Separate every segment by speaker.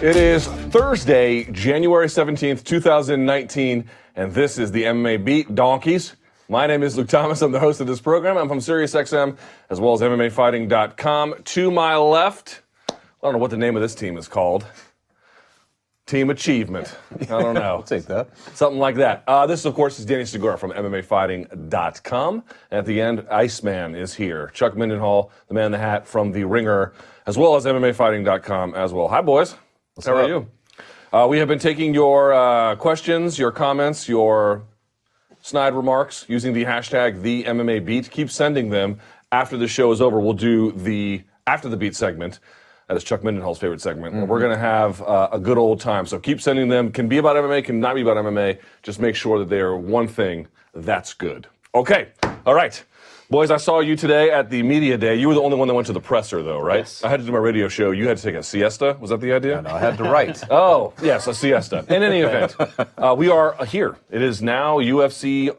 Speaker 1: It is Thursday, January 17th, 2019, and this is the MMA Beat Donkeys. My name is Luke Thomas. I'm the host of this program. I'm from SiriusXM, as well as MMAFighting.com. To my left, I don't know what the name of this team is called. Team Achievement. I don't know.
Speaker 2: I'll take that.
Speaker 1: Something like that. This, of course, is Danny Segura from MMAFighting.com. At the end, Iceman is here. Chuck Mindenhall, the man in the hat from The Ringer, as well as MMAFighting.com as well. Hi, boys. How are you? We have been taking your questions, your comments, your snide remarks using the hashtag #TheMMABeat. Keep sending them. After the show is over, we'll do the After the Beat segment. That is Chuck Mindenhall's favorite segment. And we're going to have a good old time. So keep sending them. Can be about MMA, can not be about MMA. Just make sure that they are one thing that's good. Okay. All right. Boys, I saw you today at the media day. You were the only one that went to the presser, though, right?
Speaker 2: Yes.
Speaker 1: I had to do my radio show. You had to take a siesta. Was that the idea?
Speaker 2: No, I had to write.
Speaker 1: Oh, yes, a siesta. In any event, we are here. It is now UFC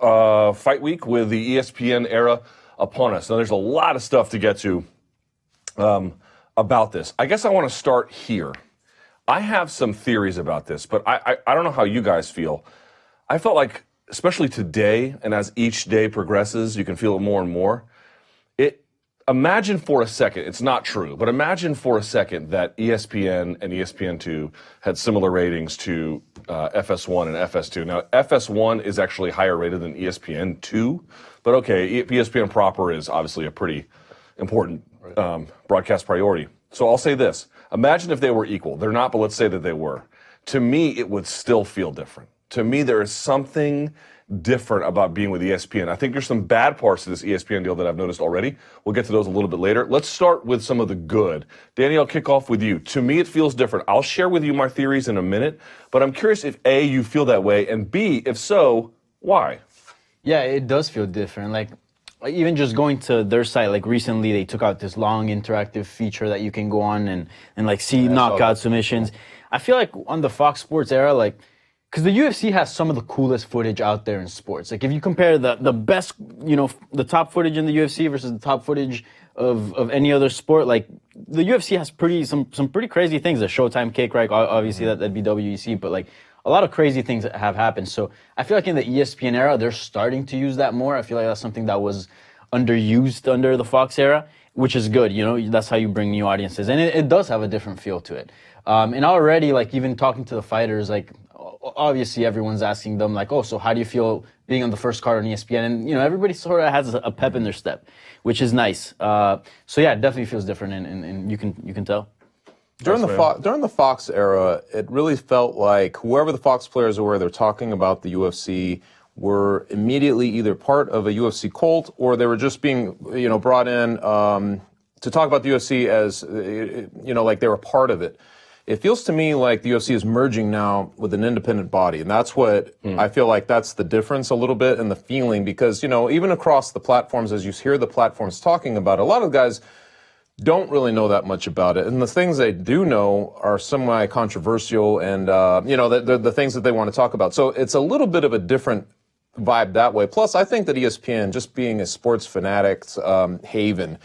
Speaker 1: Fight Week with the ESPN era upon us. Now, there's a lot of stuff to get to about this. I guess I want to start here. I have some theories about this, but I don't know how you guys feel. I felt like, especially today, and as each day progresses, you can feel it more and more. Imagine for a second, it's not true, but imagine for a second that ESPN and ESPN2 had similar ratings to FS1 and FS2. Now, FS1 is actually higher rated than ESPN2, but okay, ESPN proper is obviously a pretty important broadcast priority. So I'll say this. Imagine if they were equal. They're not, but let's say that they were. To me, it would still feel different. To me, there is something different about being with ESPN. I think there's some bad parts to this ESPN deal that I've noticed already. We'll get to those a little bit later. Let's start with some of the good. Danny, I'll kick off with you. To me, it feels different. I'll share with you my theories in a minute, but I'm curious if A, you feel that way, and B, if so, why?
Speaker 3: Yeah, it does feel different. Like, even just going to their site, like recently they took out this long interactive feature that you can go on and like see knockout submissions. I feel like on the Fox Sports era, like, because the UFC has some of the coolest footage out there in sports. Like, if you compare the best, the top footage in the UFC versus the top footage of any other sport, like, the UFC has some pretty crazy things. The Showtime kick, right? Obviously, that'd be WEC, but, like, a lot of crazy things that have happened. So I feel like in the ESPN era, they're starting to use that more. I feel like that's something that was underused under the Fox era, which is good. That's how you bring new audiences. And it does have a different feel to it. And already, like, even talking to the fighters, like, obviously everyone's asking them, like, oh, so how do you feel being on the first card on ESPN? And, everybody sort of has a pep in their step, which is nice. So yeah, it definitely feels different, and you can tell.
Speaker 2: During the Fox era, it really felt like whoever the Fox players were, they're talking about the UFC, were immediately either part of a UFC cult or they were just being, brought in to talk about the UFC as, like they were part of it. It feels to me like the UFC is merging now with an independent body, and that's what I feel like that's the difference a little bit in the feeling, because, even across the platforms, as you hear the platforms talking about it, a lot of guys don't really know that much about it. And the things they do know are semi-controversial and, the things that they want to talk about. So it's a little bit of a different vibe that way. Plus, I think that ESPN, just being a sports fanatics haven,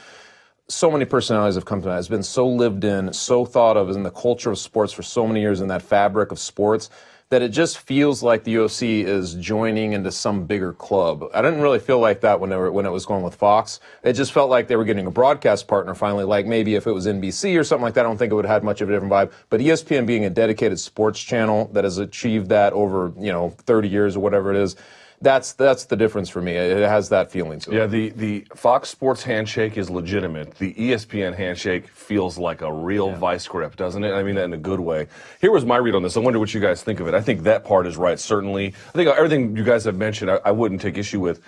Speaker 2: so many personalities have come to that. It's been so lived in, so thought of in the culture of sports for so many years, in that fabric of sports, that it just feels like the UFC is joining into some bigger club. I didn't really feel like that when it was going with Fox. It just felt like they were getting a broadcast partner finally, like maybe if it was NBC or something like that, I don't think it would have had much of a different vibe. But ESPN being a dedicated sports channel that has achieved that over, 30 years or whatever it is, that's the difference for me. It has that feeling to it.
Speaker 1: Yeah, the Fox Sports handshake is legitimate. The ESPN handshake feels like a real vice grip, doesn't it? I mean that in a good way. Here was my read on this. I wonder what you guys think of it. I think that part is right, certainly. I think everything you guys have mentioned, I wouldn't take issue with.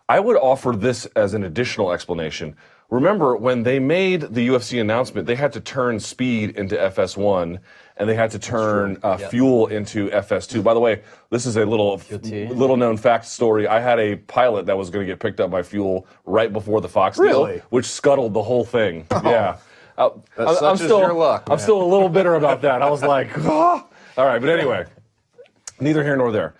Speaker 1: I would offer this as an additional explanation. Remember, when they made the UFC announcement, they had to turn speed into FS1, and they had to turn fuel into FS2. By the way, this is a little known fact story. I had a pilot that was going to get picked up by fuel right before the Fox deal, which scuttled the whole thing. Oh. Yeah. I'm still your luck, I'm still a little bitter about that. I was like, oh. All right, but anyway, neither here nor there.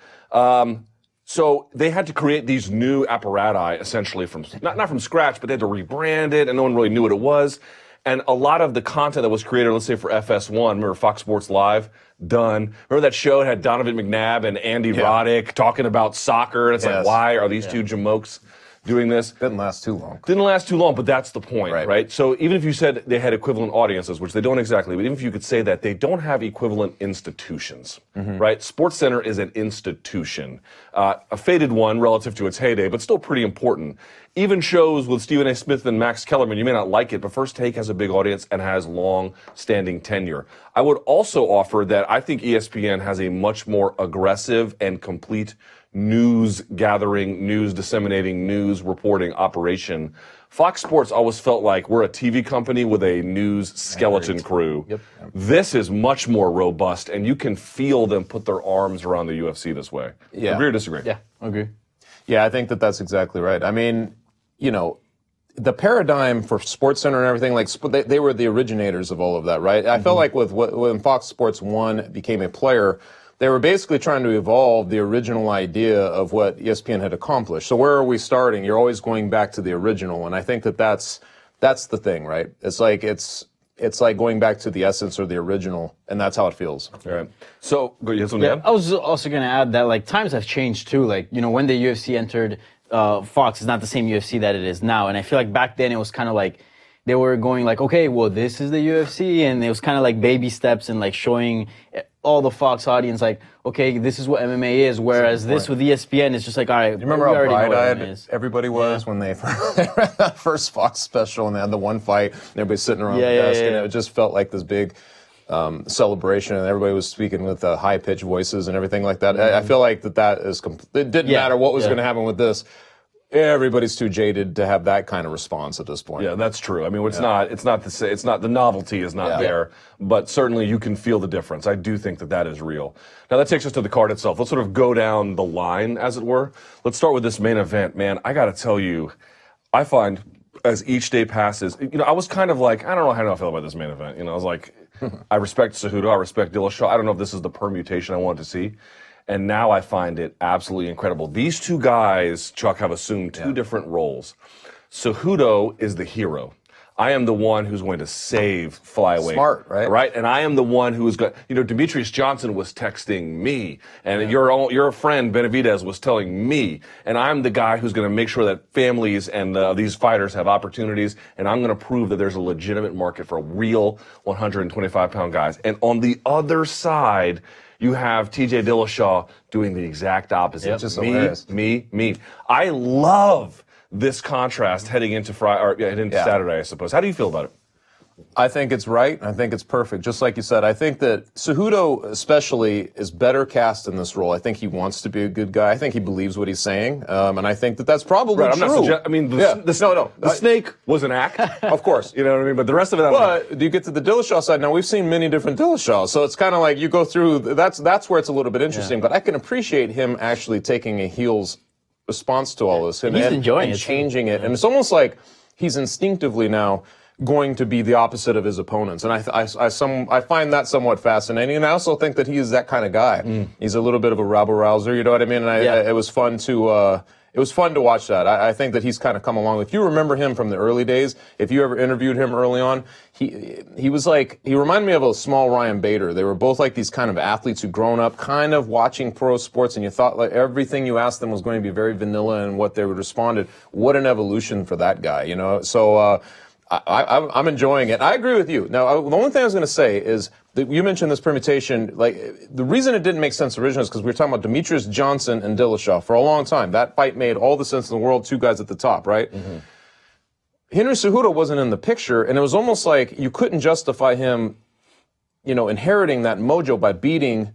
Speaker 1: So they had to create these new apparati essentially from not from scratch, but they had to rebrand it, and no one really knew what it was. And a lot of the content that was created, let's say for FS1, remember Fox Sports Live, done. Remember that show had Donovan McNabb and Andy Roddick talking about soccer? And it's like, why are these two jamokes doing this?
Speaker 2: Didn't last too long.
Speaker 1: Didn't last too long, but that's the point, right? So even if you said they had equivalent audiences, which they don't exactly, but even if you could say that, they don't have equivalent institutions, right? SportsCenter is an institution, a faded one relative to its heyday, but still pretty important. Even shows with Stephen A. Smith and Max Kellerman, you may not like it, but First Take has a big audience and has long-standing tenure. I would also offer that I think ESPN has a much more aggressive and complete news gathering, news disseminating, news reporting operation. Fox Sports always felt like we're a TV company with a news skeleton crew. This is much more robust, and you can feel them put their arms around the UFC this way. Agree or disagree?
Speaker 3: Yeah, agree.
Speaker 2: Yeah, I think that that's exactly right. I mean, you know, the paradigm for SportsCenter and everything, like they were the originators of all of that, right? I felt like when Fox Sports 1 became a player, they were basically trying to evolve the original idea of what ESPN had accomplished. So where are we starting? You're always going back to the original, and I think that that's the thing, right? It's like going back to the essence or the original, and that's how it feels.
Speaker 1: All right. So, you have something to add?
Speaker 3: I was also going to add that like times have changed too. Like, you know, when the UFC entered, Fox is not the same UFC that it is now. And I feel like back then it was kind of like they were going like, okay, well, this is the UFC. And it was kind of like baby steps and like showing all the Fox audience like, okay, this is what MMA is. Whereas this with ESPN, it's just like, all right,
Speaker 2: you remember how bright-eyed everybody was when they ran that first Fox special and they had the one fight and everybody sitting around the desk and it just felt like this big celebration and everybody was speaking with high-pitched voices and everything like that. I feel like that is it didn't matter what was going to happen with this. Everybody's too jaded to have that kind of response at this point.
Speaker 1: Yeah, that's true. I mean, it's not the novelty is not there, but certainly you can feel the difference. I do think that is real. Now that takes us to the card itself. Let's sort of go down the line, as it were. Let's start with this main event. Man, I got to tell you, I find as each day passes, you know, I was kind of like, I don't know how I feel about this main event. You know, I was like, I respect Cejudo, I respect Dillashaw. I don't know if this is the permutation I wanted to see. And now I find it absolutely incredible. These two guys, Chuck, have assumed two different roles. Cejudo is the hero. I am the one who's going to save Flyweight.
Speaker 2: Smart, right?
Speaker 1: Right? And I am the one who is going, you know, Demetrius Johnson was texting me, and your friend Benavidez was telling me, and I'm the guy who's going to make sure that families and these fighters have opportunities, and I'm going to prove that there's a legitimate market for real 125-pound guys. And on the other side, you have TJ Dillashaw doing the exact opposite.
Speaker 2: Yep. Just hilarious.
Speaker 1: Me. I love this contrast heading into Saturday, I suppose. How do you feel about it?
Speaker 2: I think it's right. I think it's perfect. Just like you said, I think that Cejudo especially is better cast in this role. I think he wants to be a good guy. I think he believes what he's saying. And I think that that's probably
Speaker 1: right,
Speaker 2: true.
Speaker 1: The snake was an act.
Speaker 2: Of course.
Speaker 1: You know what I mean? But the rest of it,
Speaker 2: But you get to the Dillashaw side. Now, we've seen many different Dillashaws. So it's kind of like you go through, that's where it's a little bit interesting. But I can appreciate him actually taking a heel's response to all this. And
Speaker 3: he's enjoying
Speaker 2: and changing it. And it's almost like he's instinctively now going to be the opposite of his opponents. And I find that somewhat fascinating. And I also think that he is that kind of guy. He's a little bit of a rabble-rouser, you know what I mean? And it was fun to watch that. I think that he's kind of come along. If you remember him from the early days, if you ever interviewed him early on, he was like, he reminded me of a small Ryan Bader. They were both like these kind of athletes who'd grown up kind of watching pro sports, and you thought like everything you asked them was going to be very vanilla and what they would respond. What an evolution for that guy, you know? So, I'm enjoying it. I agree with you. Now, the only thing I was going to say is that you mentioned this permutation. Like, the reason it didn't make sense originally is because we were talking about Demetrius Johnson and Dillashaw for a long time. That fight made all the sense in the world, two guys at the top, right? Henry Cejudo wasn't in the picture, and it was almost like you couldn't justify him, you know, inheriting that mojo by beating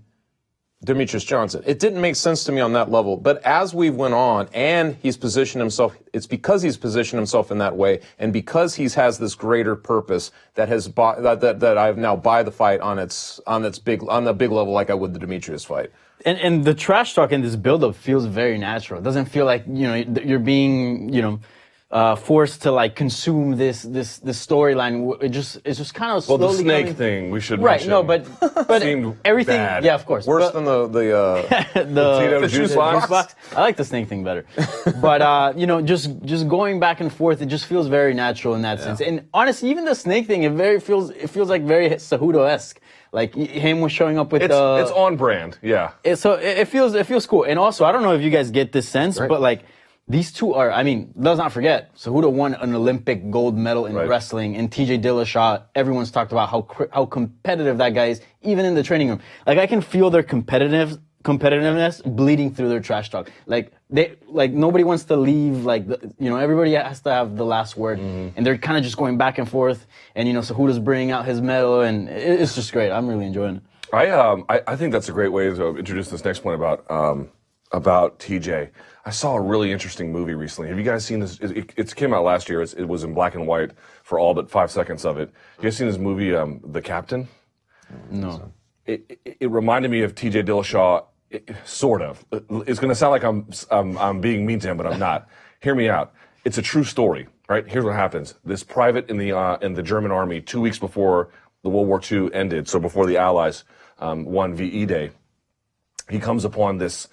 Speaker 2: Demetrius Johnson. It didn't make sense to me on that level. But as we went on and he's positioned himself, it's because he's positioned himself in that way and because he has this greater purpose that I've now buy the fight on the big level like I would the Demetrius fight.
Speaker 3: And the trash talk in this build-up feels very natural. It doesn't feel like, you know, you're being, you know, forced to like consume this storyline. It's just kind of
Speaker 1: Well,
Speaker 3: slowly
Speaker 1: the snake
Speaker 3: coming.
Speaker 1: thing we should
Speaker 3: Right,
Speaker 1: mention.
Speaker 3: no, but
Speaker 1: Seemed
Speaker 3: everything,
Speaker 1: bad.
Speaker 3: yeah, of course.
Speaker 2: Worse
Speaker 3: But-
Speaker 2: than the
Speaker 3: the
Speaker 1: juice box?
Speaker 3: I like the snake thing better. But you know, just going back and forth, it just feels very natural in that sense. And honestly, even the snake thing, it feels like very Cejudo-esque. Like him was showing up with
Speaker 1: It's on brand, yeah.
Speaker 3: so it feels cool. And also, I don't know if you guys get this sense, but like these two are, I mean, let's not forget, Cejudo won an Olympic gold medal in wrestling, and TJ Dillashaw, everyone's talked about how competitive that guy is, even in the training room. Like I can feel their competitiveness bleeding through their trash talk. Like nobody wants to leave, like, everybody has to have the last word. And they're kind of just going back and forth. And, Cejudo's bringing out his medal, and it's just great. I'm really enjoying it.
Speaker 1: I think that's a great way to introduce this next point about TJ. I saw a really interesting movie recently. Have you guys seen this? It came out last year. It was in black and white for all but 5 seconds of it. You guys seen this movie, The Captain?
Speaker 3: No.
Speaker 1: It reminded me of TJ Dillashaw, sort of. It's going to sound like I'm being mean to him, but I'm not. Hear me out. It's a true story, right? Here's what happens. This private in the German army, 2 weeks before the World War II ended, so before the Allies won VE Day, he comes upon this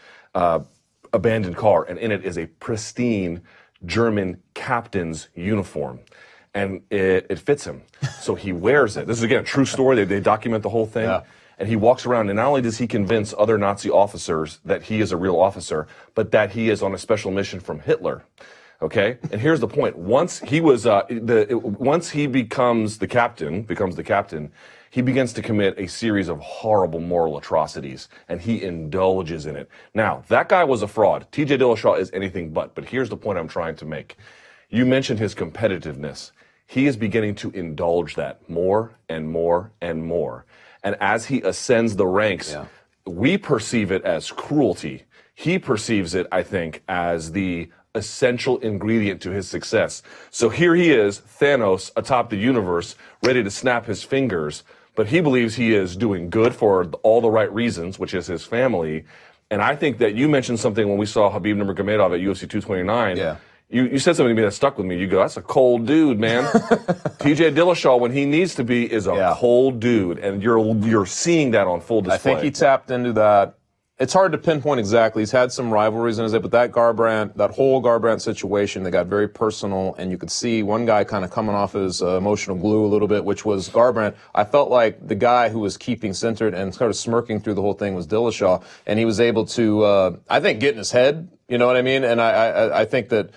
Speaker 1: abandoned car, and in it is a pristine German captain's uniform. And it fits him. So he wears it. This is, again, a true story. They document the whole thing. Yeah. And he walks around, and not only does he convince other Nazi officers that he is a real officer, but that he is on a special mission from Hitler. Okay? And here's the point. Once he becomes the captain, he begins to commit a series of horrible moral atrocities, and he indulges in it. Now, that guy was a fraud. TJ Dillashaw is anything but here's the point I'm trying to make. You mentioned his competitiveness. He is beginning to indulge that more and more and more. And as he ascends the ranks, we perceive it as cruelty. He perceives it, I think, as the essential ingredient to his success. So here he is, Thanos, atop the universe, ready to snap his fingers, but he believes he is doing good for all the right reasons, which is his family. And I think that you mentioned something when we saw Khabib Nurmagomedov at UFC 229. Yeah. You said something to me that stuck with me. You go, that's a cold dude, man. TJ Dillashaw, when he needs to be, is a cold dude. And you're seeing that on full display.
Speaker 2: I think he tapped into that. It's hard to pinpoint exactly. He's had some rivalries in his day, but that whole Garbrandt situation, they got very personal, and you could see one guy kind of coming off his emotional glue a little bit, which was Garbrandt. I felt like the guy who was keeping centered and sort of smirking through the whole thing was Dillashaw, and he was able to, I think, get in his head, you know what I mean? And I think that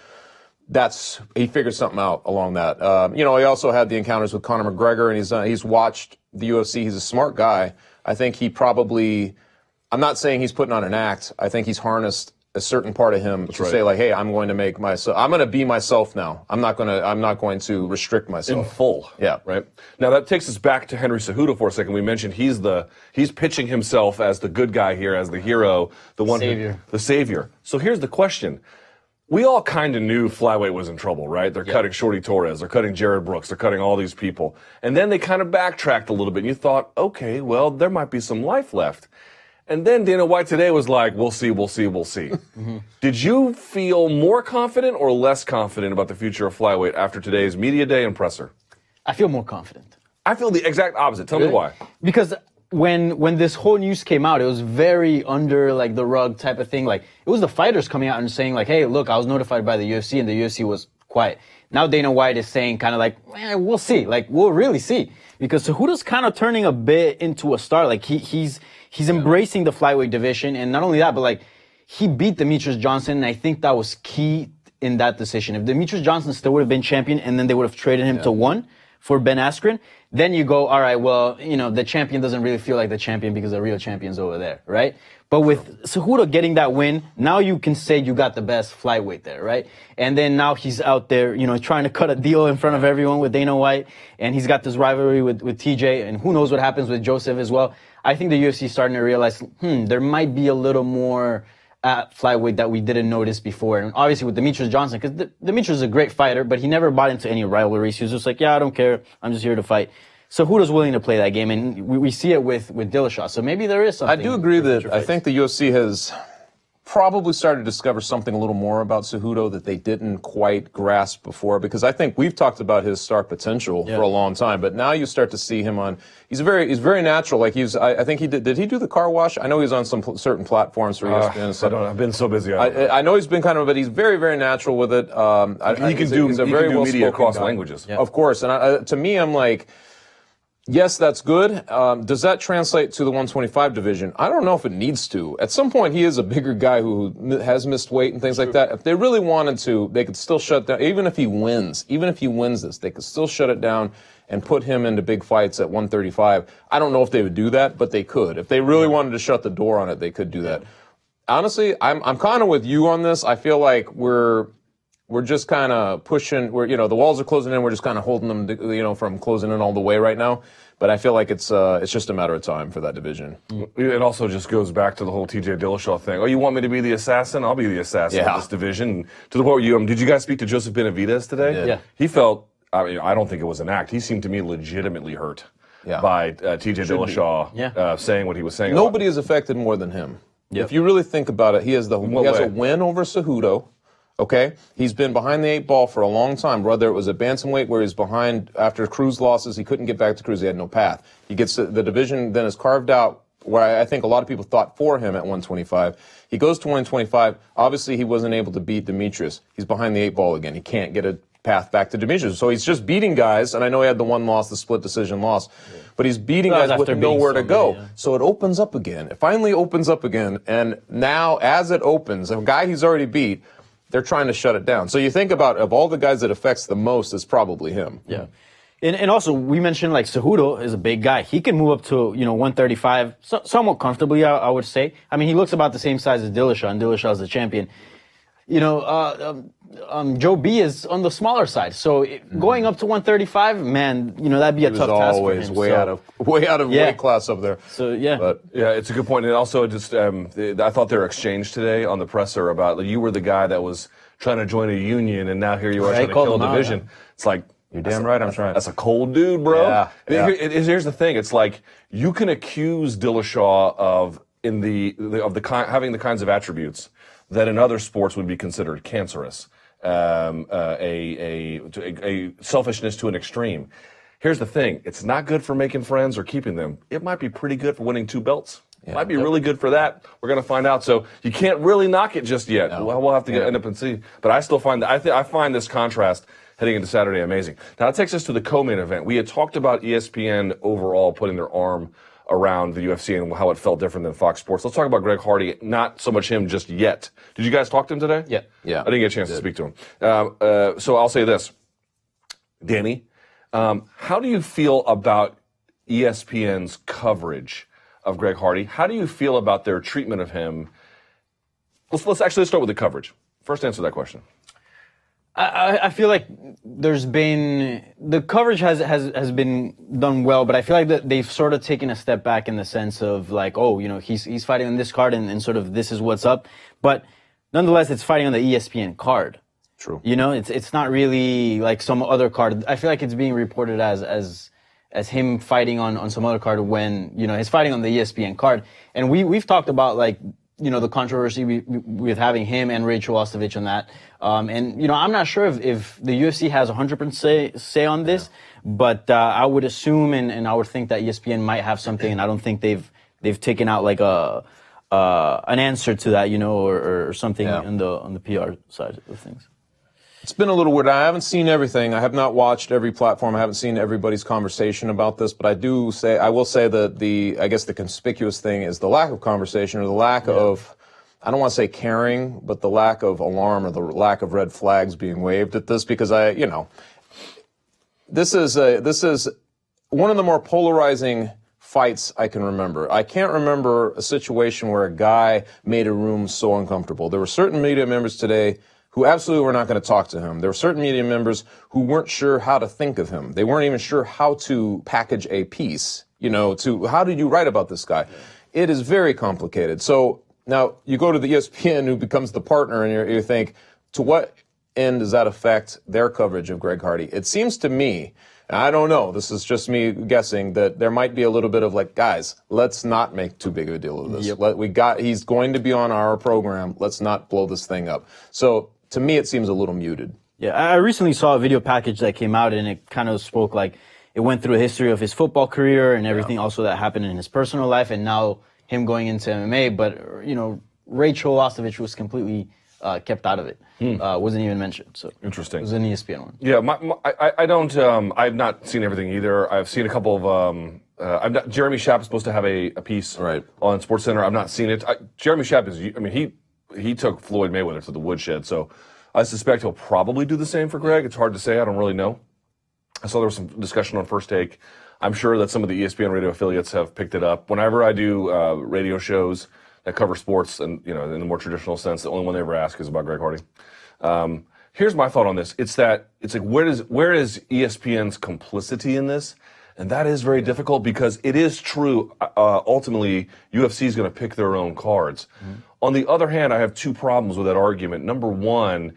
Speaker 2: he figured something out along that. He also had the encounters with Conor McGregor, and he's watched the UFC. He's a smart guy. I think he probably, I'm not saying he's putting on an act. I think he's harnessed a certain part of him to say, like, hey, I'm going to be myself now. I'm not going to restrict myself.
Speaker 1: In full.
Speaker 2: Yeah.
Speaker 1: Right? Now that takes us back to Henry Cejudo for a second. We mentioned he's pitching himself as the good guy here, as the hero, the savior. So here's the question. We all kind of knew Flyweight was in trouble, right? They're cutting Shorty Torres, they're cutting Jared Brooks, they're cutting all these people. And then they kind of backtracked a little bit, and you thought, okay, well, there might be some life left. And then Dana White today was like, we'll see. Mm-hmm. Did you feel more confident or less confident about the future of Flyweight after today's media day and presser?
Speaker 3: I feel more confident.
Speaker 1: I feel the exact opposite. Tell me why.
Speaker 3: Because when this whole news came out, it was very under like the rug type of thing. Like it was the fighters coming out and saying like, "Hey, look, I was notified by the UFC," and the UFC was quiet. Now Dana White is saying kind of like, "We'll see. Like we'll really see," because Cejudo's kind of turning a bit into a star. Like he's embracing the flyweight division, and not only that, but like he beat Demetrius Johnson, and I think that was key in that decision. If Demetrius Johnson still would have been champion, and then they would have traded him to one for Ben Askren, then you go, all right, well, the champion doesn't really feel like the champion because the real champion's over there, right? But with Cejudo getting that win, now you can say you got the best flyweight there, right? And then now he's out there, trying to cut a deal in front of everyone with Dana White, and he's got this rivalry with TJ, and who knows what happens with Joseph as well. I think the UFC is starting to realize, there might be a little more at flyweight that we didn't notice before. And obviously with Demetrius Johnson, because Demetrius is a great fighter, but he never bought into any rivalries. He was just like, I don't care. I'm just here to fight. So Cejudo's willing to play that game, and we see it with Dillashaw. So maybe there is something.
Speaker 2: I do agree that I think the UFC has probably started to discover something a little more about Cejudo that they didn't quite grasp before, because I think we've talked about his star potential for a long time, but now you start to see him on, he's very natural. Like I think he did he do the car wash? I know he's on some certain platforms for ESPN and stuff.
Speaker 1: I've been so busy.
Speaker 2: I know he's been but he's very natural with it.
Speaker 1: He can do media across languages.
Speaker 2: Of course. And to me, I'm like, yes, that's good. Does that translate to the 125 division? I don't know if it needs to. At some point, he is a bigger guy who has missed weight and things like that. If they really wanted to, they could still shut down. Even if he wins this, they could still shut it down and put him into big fights at 135. I don't know if they would do that, but they could. If they really wanted to shut the door on it, they could do that. Honestly, I'm kind of with you on this. I feel like we're just kind of pushing, the walls are closing in, we're just kind of holding them, from closing in all the way right now. But I feel like it's just a matter of time for that division.
Speaker 1: It also just goes back to the whole TJ Dillashaw thing. Oh, you want me to be the assassin? I'll be the assassin of this division. To the point where did you guys speak to Joseph Benavidez today?
Speaker 3: Yeah.
Speaker 1: He felt, I don't think it was an act. He seemed to me legitimately hurt by TJ Dillashaw saying what he was saying.
Speaker 2: Nobody is affected more than him. Yep. If you really think about it, he has a win over Cejudo. Okay, he's been behind the 8 ball for a long time. Whether it was a bantamweight where he's behind after Cruz losses, he couldn't get back to Cruz. He had no path. He gets the division then is carved out where I think a lot of people thought for him at 125. He goes to 125. Obviously, he wasn't able to beat Demetrius. He's behind the 8 ball again. He can't get a path back to Demetrius. So he's just beating guys. And I know he had the one loss, the split decision loss, but he's beating guys with nowhere to go. Yeah. So it opens up again. It finally opens up again. And now, as it opens, a guy he's already beat, they're trying to shut it down. So you think about, of all the guys it affects the most, it's probably him.
Speaker 3: Yeah. And also, we mentioned like Cejudo is a big guy. He can move up to, 135 somewhat comfortably, I would say. I mean, he looks about the same size as Dillashaw, and Dillashaw is the champion. Joe B is on the smaller side. So going up to 135, man, that'd be a tough task for him.
Speaker 2: He was always way out of weight class up there.
Speaker 3: So, yeah.
Speaker 2: But,
Speaker 1: it's a good point. And also, just I thought their exchange today on the presser about you were the guy that was trying to join a union, and now here you are trying to kill a division. It's like,
Speaker 2: you're damn right I'm trying.
Speaker 1: That's a cold dude, bro.
Speaker 2: Yeah.
Speaker 1: Here's the thing. It's like you can accuse Dillashaw of having the kinds of attributes that in other sports would be considered cancerous. A selfishness to an extreme. Here's the thing. It's not good for making friends or keeping them. It might be pretty good for winning 2 belts. It might be really good for that. We're going to find out. So you can't really knock it just yet. No. We'll have to end up and see. But I still find I find this contrast heading into Saturday amazing. Now that takes us to the co-main event. We had talked about ESPN overall putting their arm around the UFC and how it felt different than Fox Sports. Let's talk about Greg Hardy, not so much him just yet. Did you guys talk to him today?
Speaker 2: Yeah.
Speaker 1: I didn't get a chance to speak to him. So I'll say this. Danny, how do you feel about ESPN's coverage of Greg Hardy? How do you feel about their treatment of him? Let's start with the coverage. First answer that question.
Speaker 3: I feel like the coverage has been done well, but I feel like that they've sort of taken a step back in the sense of like, he's fighting on this card and sort of this is what's up. But nonetheless, it's fighting on the ESPN card.
Speaker 2: True.
Speaker 3: It's not really like some other card. I feel like it's being reported as him fighting on some other card when, he's fighting on the ESPN card. And we've talked about like, the controversy with having him and Rachel Ostovich on that. And I'm not sure if the UFC has 100% say on this, but I would assume and I would think that ESPN might have something, and I don't think they've taken out like an answer to that, or something on the PR side of things.
Speaker 2: It's been a little weird. I haven't seen everything. I have not watched every platform. I haven't seen everybody's conversation about this, but I will say that the conspicuous thing is the lack of conversation or the lack of, I don't want to say caring, but the lack of alarm or the lack of red flags being waved at this, because this is one of the more polarizing fights I can remember. I can't remember a situation where a guy made a room so uncomfortable. There were certain media members today who absolutely were not going to talk to him. There were certain media members who weren't sure how to think of him. They weren't even sure how to package a piece, how did you write about this guy? It is very complicated. So now you go to the ESPN who becomes the partner and you think, to what end does that affect their coverage of Greg Hardy? It seems to me, And I don't know. This is just me guessing that there might be a little bit of like, guys, let's not make too big of a deal of this.
Speaker 3: Yep.
Speaker 2: He's going to be on our program. Let's not blow this thing up. So to me, it seems a little muted.
Speaker 3: Yeah, I recently saw a video package that came out, and it kind of spoke like it went through a history of his football career and everything also that happened in his personal life, and now him going into MMA. But, Rachel Ostovich was completely kept out of it. Wasn't even mentioned. So
Speaker 1: Interesting.
Speaker 3: It was an ESPN one.
Speaker 1: Yeah, I don't. I've not seen everything either. I've seen a couple of. Jeremy Schaap is supposed to have a piece on SportsCenter. I've not seen it. Jeremy Schaap is. I mean, he took Floyd Mayweather to the woodshed. So I suspect he'll probably do the same for Greg. It's hard to say. I don't really know. I saw there was some discussion on First Take. I'm sure that some of the ESPN radio affiliates have picked it up. Whenever I do radio shows that cover sports, and in the more traditional sense, the only one they ever ask is about Greg Hardy. Here's my thought on this. It's like where is ESPN's complicity in this? And that is very difficult because it is true. Ultimately, UFC is going to pick their own cards. Mm-hmm. On the other hand, I have two problems with that argument. Number one,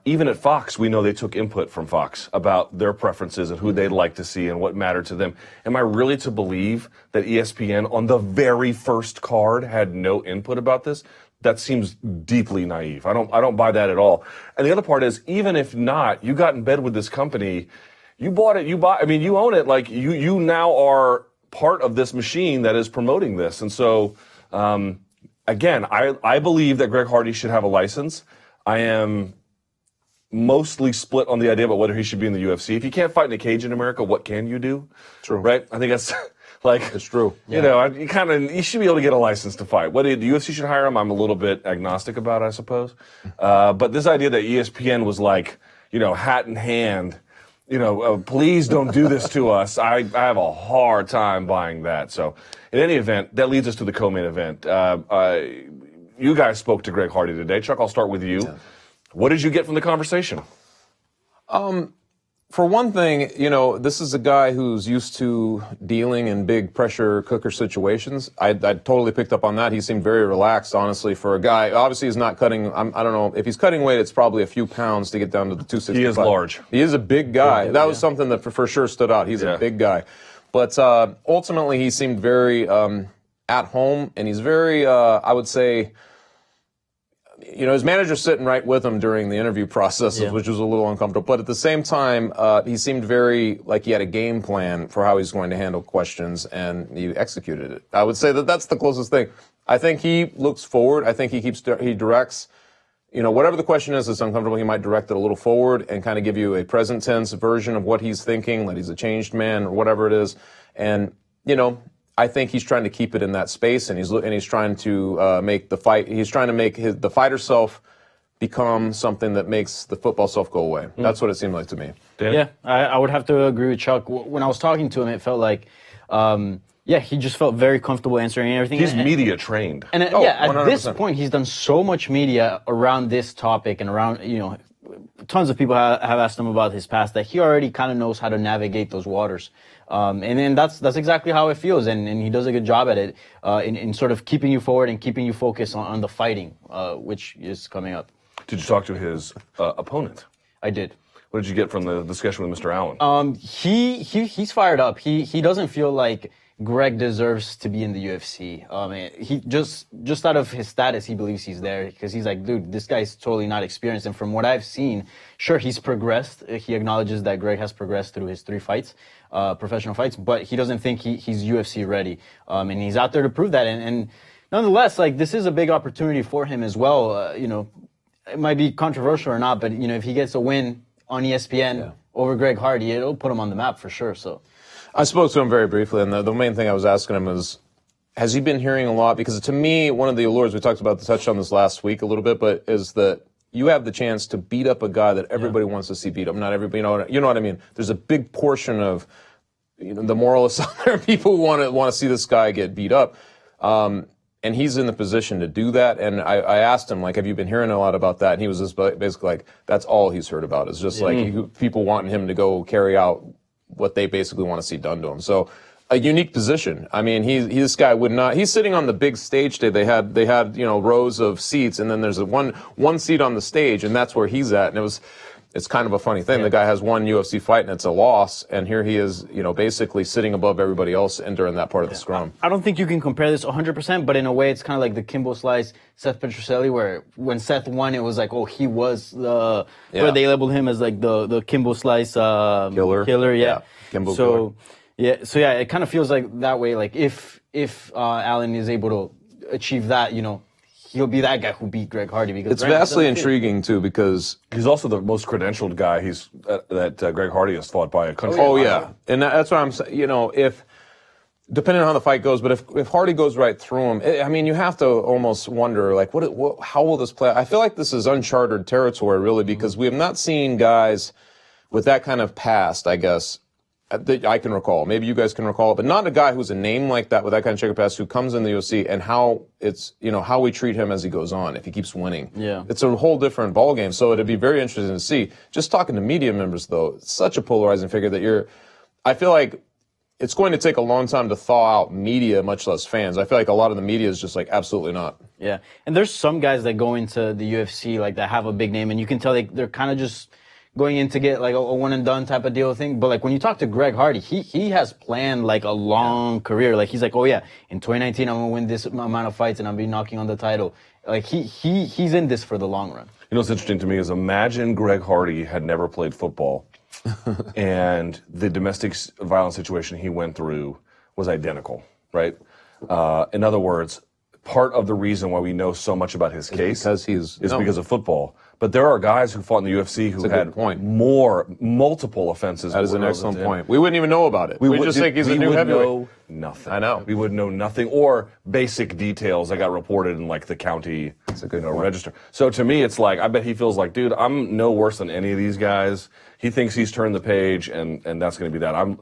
Speaker 1: even at Fox, we know they took input from Fox about their preferences and who they'd like to see and what mattered to them. Am I really to believe that ESPN on the very first card had no input about this? That seems deeply naive. I don't buy that at all. And the other part is, even if not, you got in bed with this company, you bought it, you own it. Like you now are part of this machine that is promoting this. And so, again, I believe that Greg Hardy should have a license. I am mostly split on the idea about whether he should be in the UFC. If you can't fight in a cage in America, what can you do?
Speaker 2: True.
Speaker 1: Right? I think that's it's true. You should be able to get a license to fight. Whether the UFC should hire him, I'm a little bit agnostic about, I suppose. But this idea that ESPN was like, hat in hand, please don't do this to us. I have a hard time buying that. So in any event, that leads us to the co-main event. You guys spoke to Greg Hardy today. Chuck, I'll start with you. Yeah. What did you get from the conversation?
Speaker 2: For one thing, this is a guy who's used to dealing in big pressure cooker situations. I totally picked up on that. He seemed very relaxed, honestly, for a guy. Obviously, he's not cutting, I don't know, if he's cutting weight, it's probably a few pounds to get down to the 265. He
Speaker 1: is large.
Speaker 2: He is a big guy. That was something that for sure stood out. He's a big guy. But ultimately, he seemed very at home, and he's very, I would say, his manager's sitting right with him during the interview process, which was a little uncomfortable. But at the same time, he seemed very like he had a game plan for how he's going to handle questions, and he executed it. I would say that that's the closest thing. I think he looks forward. I think he directs, whatever the question is that's uncomfortable, he might direct it a little forward and kind of give you a present tense version of what he's thinking, that he's a changed man or whatever it is. And, I think he's trying to keep it in that space, and he's trying to make the fight. He's trying to make the fighter self become something that makes the football self go away. That's what it seemed like to me.
Speaker 1: Dan?
Speaker 3: Yeah, I would have to agree with Chuck. When I was talking to him, it felt like, he just felt very comfortable answering everything.
Speaker 1: He's media trained.
Speaker 3: And at 100%. This point, he's done so much media around this topic and around, tons of people have asked him about his past that he already kind of knows how to navigate those waters. And then that's exactly how it feels, and he does a good job at it in sort of keeping you forward and keeping you focused on the fighting, which is coming up.
Speaker 1: Did you talk to his opponent?
Speaker 3: I did.
Speaker 1: What did you get from the discussion with Mr. Allen?
Speaker 3: He's fired up. He doesn't feel like Greg deserves to be in the UFC. He just out of his status, he believes he's there because he's like, dude, this guy's totally not experienced. And from what I've seen, sure, he's progressed. He acknowledges that Greg has progressed through his 3 fights, professional fights, but he doesn't think he's UFC ready. And he's out there to prove that. And nonetheless, like, this is a big opportunity for him as well. It might be controversial or not, but if he gets a win on ESPN over Greg Hardy, it'll put him on the map for sure. So.
Speaker 2: I spoke to him very briefly, and the main thing I was asking him is, has he been hearing a lot? Because to me, one of the allures, we touched on this last week a little bit, but is that you have the chance to beat up a guy that everybody wants to see beat up. Not everybody, you know what I mean? There's a big portion of the moralists out there, people who want to see this guy get beat up. And he's in the position to do that. And I asked him, like, have you been hearing a lot about that? And he was just basically like, that's all he's heard about. It's just people wanting him to go carry out what they basically want to see done to him. So a unique position. I mean, this guy would not, he's sitting on the big stage today. They had rows of seats, and then there's one seat on the stage, and that's where he's at. And it's kind of a funny thing. The guy has one UFC fight and it's a loss, and here he is, basically sitting above everybody else during that part of the scrum.
Speaker 3: I don't think you can compare this 100%, but in a way, it's kind of like the Kimbo Slice, Seth Petroselli, where when Seth won, it was like, oh, he was the where they labeled him as like the Kimbo Slice killer, yeah.
Speaker 2: Kimbo killer.
Speaker 3: So it kind of feels like that way. Like if Allen is able to achieve that, he'll be that guy who beat Greg Hardy, because
Speaker 2: it's vastly intriguing too, because
Speaker 1: he's also the most credentialed guy that Greg Hardy has fought by a country.
Speaker 2: Oh yeah, and that's what I'm saying. If depending on how the fight goes, but if Hardy goes right through him, you have to almost wonder like, how will this play? I feel like this is uncharted territory, really, because we have not seen guys with that kind of past, I guess, that I can recall. Maybe you guys can recall it, but not a guy who's a name like that with that kind of checker pass who comes in the UFC, and how it's, how we treat him as he goes on, if he keeps winning.
Speaker 3: Yeah.
Speaker 2: It's a whole different ballgame. So it'd be very interesting to see. Just talking to media members, though, it's such a polarizing figure that I feel like it's going to take a long time to thaw out media, much less fans. I feel like a lot of the media is just like, absolutely not.
Speaker 3: Yeah. And there's some guys that go into the UFC like that have a big name, and you can tell they're kind of just going in to get like a one and done type of deal thing. But like when you talk to Greg Hardy, he has planned like a long career. Like he's like, oh yeah, in 2019 I'm gonna win this amount of fights and I'll be knocking on the title. Like he's in this for the long run.
Speaker 1: What's interesting to me is, imagine Greg Hardy had never played football and the domestic violence situation he went through was identical, right? In other words, part of the reason why we know so much about his case is because of football. But there are guys who fought in the UFC who had multiple offenses.
Speaker 2: That is an excellent point. We wouldn't even know about it. We just think he's a new heavyweight.
Speaker 1: We would know nothing.
Speaker 2: I know.
Speaker 1: We would know nothing, or basic details that got reported in like the county register. So to me, it's like, I bet he feels like, dude, I'm no worse than any of these guys. He thinks he's turned the page, and that's going to be that. I'm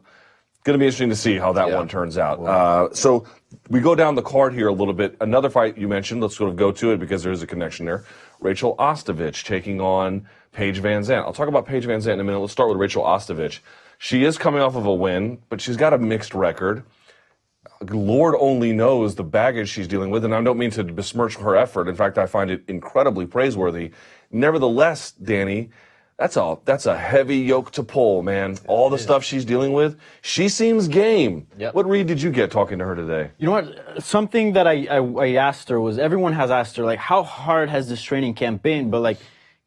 Speaker 1: going to be interesting to see how that one turns out. So we go down the card here a little bit. Another fight you mentioned, let's sort of go to it because there is a connection there. Rachel Ostovich taking on Paige Vanzant. I'll talk about Paige Vanzant in a minute. Let's start with Rachel Ostovich. She is coming off of a win, but she's got a mixed record. Lord only knows the baggage she's dealing with, and I don't mean to besmirch her effort. In fact, I find it incredibly praiseworthy. Nevertheless, Danny, that's a heavy yoke to pull, man. All the stuff she's dealing with, she seems game.
Speaker 3: Yep.
Speaker 1: What read did you get talking to her today?
Speaker 3: You know what? Something that I asked her was, everyone has asked her, like, how hard has this training camp been? But, like,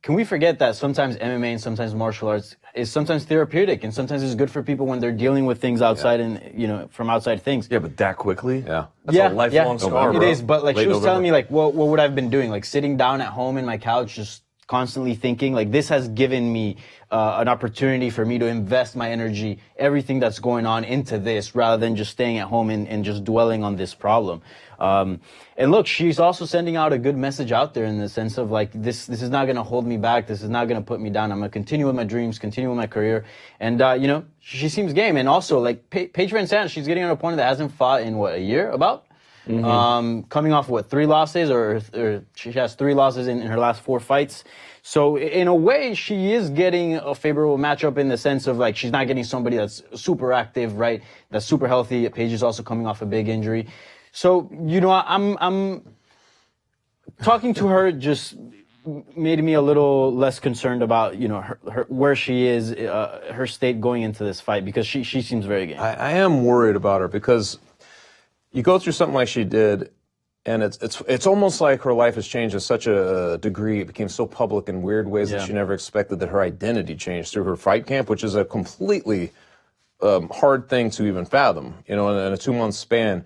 Speaker 3: can we forget that sometimes MMA and sometimes martial arts is sometimes therapeutic, and sometimes it's good for people when they're dealing with things outside and, from outside things.
Speaker 1: Yeah, but that quickly?
Speaker 2: Yeah.
Speaker 1: That's a lifelong scar, bro.
Speaker 3: It is, but, like,
Speaker 1: Late
Speaker 3: she was
Speaker 1: November.
Speaker 3: telling me, like, what would I have been doing? Like, sitting down at home in my couch, just constantly thinking, like, this has given me an opportunity for me to invest my energy, everything that's going on, into this, rather than just staying at home and just dwelling on this problem. And look, she's also sending out a good message out there in the sense of, like, this is not going to hold me back. This is not going to put me down. I'm going to continue with my dreams, continue with my career. And, she seems game. And also, like, Paige Vanzant, she's getting an opponent that hasn't fought in, a year, about? Mm-hmm. Coming off 3 losses, or she has 3 losses in her last 4 fights. So in a way, she is getting a favorable matchup in the sense of, like, she's not getting somebody that's super active, right? That's super healthy. Paige is also coming off a big injury. So, I'm talking to her just made me a little less concerned about, her where she is, her state going into this fight, because she seems very game.
Speaker 2: I am worried about her because you go through something like she did, and it's almost like her life has changed to such a degree. It became so public in weird ways that she never expected, that her identity changed through her fight camp, which is a completely hard thing to even fathom, in a 2-month span.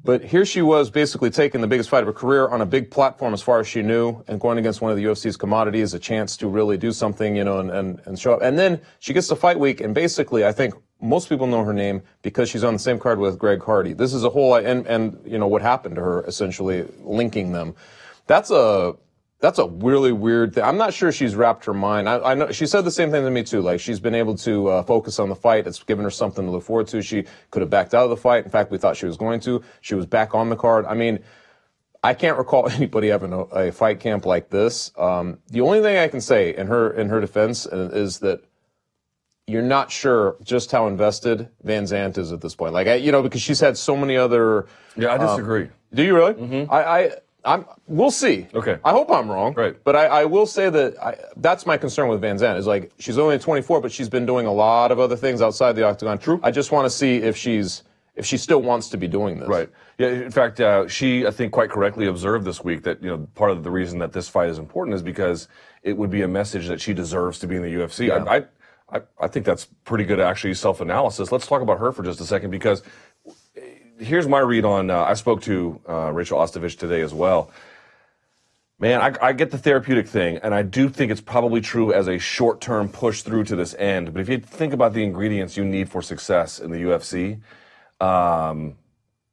Speaker 2: But here she was, basically taking the biggest fight of her career on a big platform as far as she knew, and going against one of the UFC's commodities, a chance to really do something, and show up. And then she gets to fight week, and basically, I think most people know her name because she's on the same card with Greg Hardy. This is a whole, and what happened to her, essentially linking them. That's a really weird thing. I'm not sure she's wrapped her mind. I know she said the same thing to me too. Like, she's been able to focus on the fight. It's given her something to look forward to. She could have backed out of the fight. In fact, we thought she was going to. She was back on the card. I mean, I can't recall anybody having a fight camp like this. The only thing I can say in her defense is that you're not sure just how invested Vanzant is at this point. Like, because she's had so many other.
Speaker 1: Yeah, I disagree.
Speaker 2: Do you really?
Speaker 1: Mm-hmm.
Speaker 2: We'll see.
Speaker 1: Okay.
Speaker 2: I hope I'm wrong.
Speaker 1: Right.
Speaker 2: But I will say that that's my concern with Vanzant is like she's only 24, but she's been doing a lot of other things outside the octagon.
Speaker 1: True.
Speaker 2: I just want to see if she still wants to be doing this.
Speaker 1: Right. Yeah. In fact, she, I think, quite correctly observed this week that part of the reason that this fight is important is because it would be a message that she deserves to be in the UFC.
Speaker 2: Yeah.
Speaker 1: I think that's pretty good, actually, self-analysis. Let's talk about her for just a second, because here's my read on. I spoke to Rachel Ostovich today as well. Man, I get the therapeutic thing, and I do think it's probably true as a short-term push through to this end. But if you think about the ingredients you need for success in the UFC,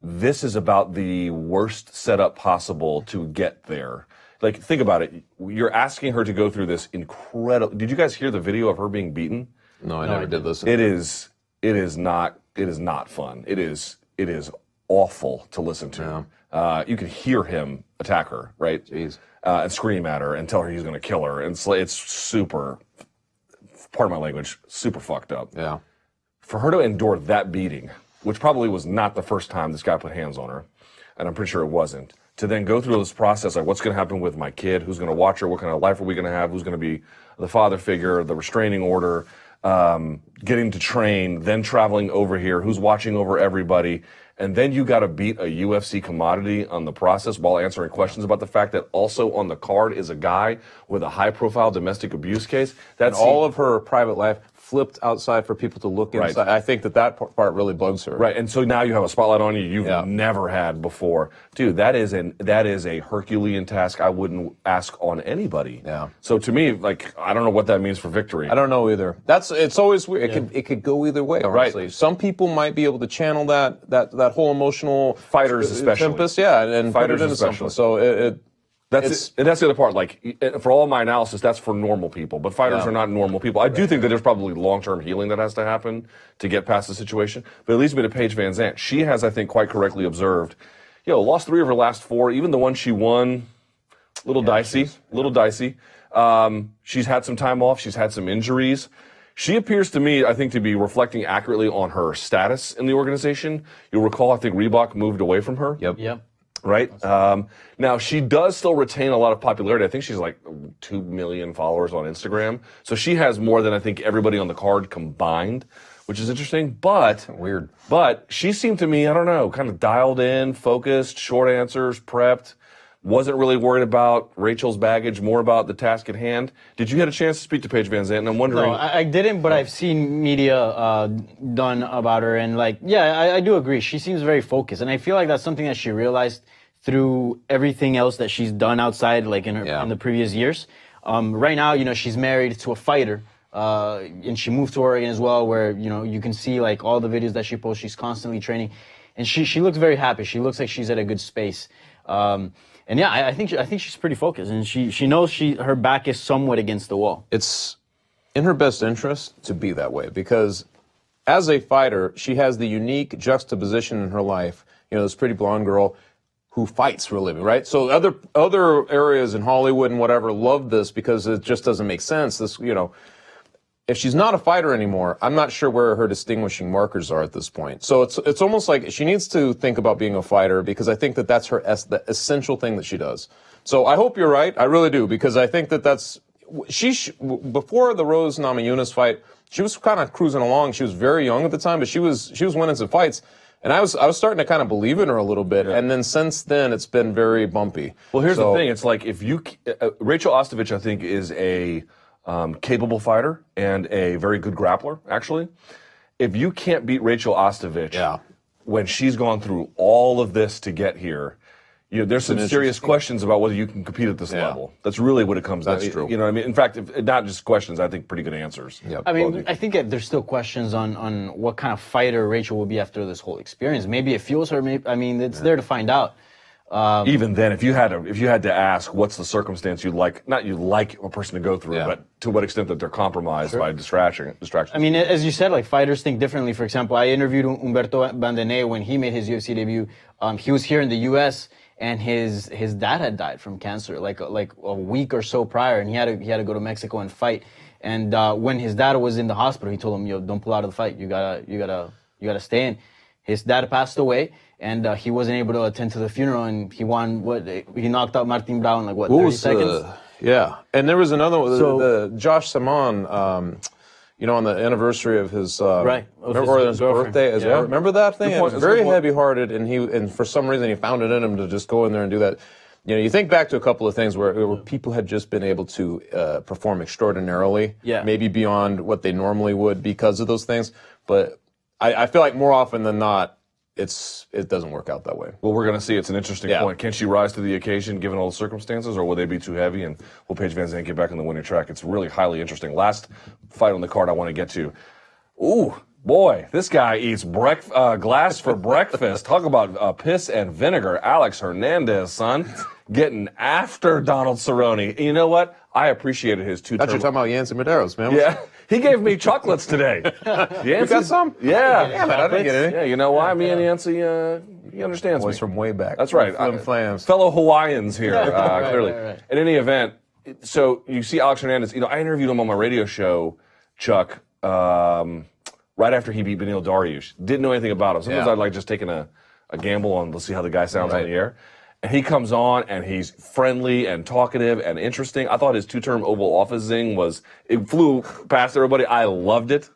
Speaker 1: this is about the worst setup possible to get there. Like, think about it. You're asking her to go through this incredible. Did you guys hear the video of her being beaten?
Speaker 2: No, I never did listen.
Speaker 1: It is not fun. It is awful to listen to.
Speaker 2: Yeah.
Speaker 1: You can hear him attack her, right?
Speaker 2: Jeez.
Speaker 1: And scream at her and tell her he's going to kill her. And it's super, pardon my language, super fucked up.
Speaker 2: Yeah.
Speaker 1: For her to endure that beating, which probably was not the first time this guy put hands on her, and I'm pretty sure it wasn't, to then go through this process, like what's going to happen with my kid, who's going to watch her, what kind of life are we going to have, who's going to be the father figure, the restraining order, getting to train, then traveling over here, who's watching over everybody, and then you got to beat a UFC commodity on the process while answering questions about the fact that also on the card is a guy with a high-profile domestic abuse case. That's
Speaker 2: all of her private life flipped outside for people to look inside.
Speaker 1: Right.
Speaker 2: I think that part really bugs her.
Speaker 1: Right, and so now you have a spotlight on you you've never had before. Dude, that is a Herculean task I wouldn't ask on anybody.
Speaker 2: Yeah.
Speaker 1: So to me, like, I don't know what that means for victory.
Speaker 2: I don't know either. It's always weird. It could go either way, honestly.
Speaker 1: Right.
Speaker 2: Some people might be able to channel that whole emotional
Speaker 1: Fighters especially.
Speaker 2: tempest, and
Speaker 1: Fighters
Speaker 2: put it into
Speaker 1: especially.
Speaker 2: something. So
Speaker 1: That's and that's the other part. Like, for all my analysis, that's for normal people. But fighters are not normal people. I do think that there's probably long-term healing that has to happen to get past the situation. But it leads me to Paige Vanzant. She has, I think, quite correctly observed, lost 3 of her last 4. Even the one she won, little dicey. She's had some time off. She's had some injuries. She appears to me, I think, to be reflecting accurately on her status in the organization. You'll recall, I think Reebok moved away from her.
Speaker 3: Yep.
Speaker 1: Right? Now, she does still retain a lot of popularity. I think she's like 2 million followers on Instagram. So she has more than, I think, everybody on the card combined, which is interesting. But
Speaker 2: weird.
Speaker 1: But she seemed to me, I don't know, kind of dialed in, focused, short answers, prepped. Wasn't really worried about Rachel's baggage, more about the task at hand. Did you get a chance to speak to Paige Vanzant? And I'm wondering...
Speaker 3: No, I didn't, but I've seen media done about her. And, I do agree. She seems very focused. And I feel like that's something that she realized through everything else that she's done outside, in the previous years. Right now, she's married to a fighter. And she moved to Oregon as well, where, you can see, all the videos that she posts. She's constantly training. And she looks very happy. She looks like she's at a good space. I think she's pretty focused, and she knows her back is somewhat against the wall.
Speaker 2: It's in her best interest to be that way because as a fighter, she has the unique juxtaposition in her life. This pretty blonde girl who fights for a living, right? So other areas in Hollywood and whatever love this because it just doesn't make sense. If she's not a fighter anymore, I'm not sure where her distinguishing markers are at this point. So it's almost like she needs to think about being a fighter because I think that that's the essential thing that she does. So I hope you're right. I really do because I think that that's before the Rose Namajunas fight, she was kind of cruising along. She was very young at the time, but she was winning some fights. And I was starting to kind of believe in her a little bit. Yeah. And then since then, it's been very bumpy.
Speaker 1: Well, here's the thing. It's like Rachel Ostovich, I think, is a capable fighter and a very good grappler, actually. If you can't beat Rachel Ostovich when she's gone through all of this to get here, there's some serious questions about whether you can compete at this level. That's really what it comes down to.
Speaker 2: That's true.
Speaker 1: You know what I mean? In fact, not just questions, I think pretty good answers.
Speaker 2: Yep.
Speaker 3: I think that there's still questions on what kind of fighter Rachel will be after this whole experience. Maybe it fuels her. It's there to find out.
Speaker 1: Even then, if you had to ask, what's the circumstance you'd like a person to go through, but to what extent that they're compromised by distraction.
Speaker 3: As you said, fighters think differently. For example, I interviewed Humberto Bandené when he made his UFC debut. He was here in the U.S. and his dad had died from cancer like a week or so prior, and he had to go to Mexico and fight. And when his dad was in the hospital, he told him, "Yo, don't pull out of the fight. You gotta stay in." his dad passed away, and he wasn't able to attend to the funeral, and he won, he knocked out Martin Brown in 30 seconds?
Speaker 2: Yeah. And there was another one,
Speaker 3: So-
Speaker 2: Josh Simon, on the anniversary of his,
Speaker 3: Right. Of
Speaker 2: his birthday.
Speaker 3: Yeah.
Speaker 2: Remember that thing? It
Speaker 1: point.
Speaker 2: was
Speaker 1: That's a
Speaker 2: very
Speaker 1: good point.
Speaker 2: heavy-hearted, and for some reason he found it in him to just go in there and do that. You think back to a couple of things where people had just been able to perform extraordinarily, maybe beyond what they normally would because of those things. But I feel like more often than not, it doesn't work out that way.
Speaker 1: Well, we're going to see. It's an interesting point. Can she rise to the occasion given all the circumstances, or will they be too heavy? And will Paige Vanzant get back on the winning track? It's really highly interesting. Last fight on the card I want to get to. Ooh, boy, this guy eats glass for breakfast. Talk about piss and vinegar. Alex Hernandez, son, getting after Donald Cerrone. And you know what? I appreciated his two-term...
Speaker 2: That's you're talking about Yancy Medeiros, man.
Speaker 1: Yeah. He gave me chocolates today.
Speaker 2: You got some?
Speaker 1: Yeah.
Speaker 2: Damn it, I didn't get any.
Speaker 1: Yeah, you know why? Me and Yancy, he understands
Speaker 2: Boys
Speaker 1: me.
Speaker 2: from way back.
Speaker 1: That's right.
Speaker 2: Flim flams.
Speaker 1: Fellow Hawaiians here, clearly.
Speaker 3: Right.
Speaker 1: In any event, so you see Alex Hernandez, I interviewed him on my radio show, Chuck, right after he beat Beneil Dariush. Didn't know anything about him. Sometimes I'd like just taking a gamble on, let's see how the guy sounds on the air. And he comes on, and he's friendly and talkative and interesting. I thought his two-term Oval Office zing it flew past everybody. I loved it.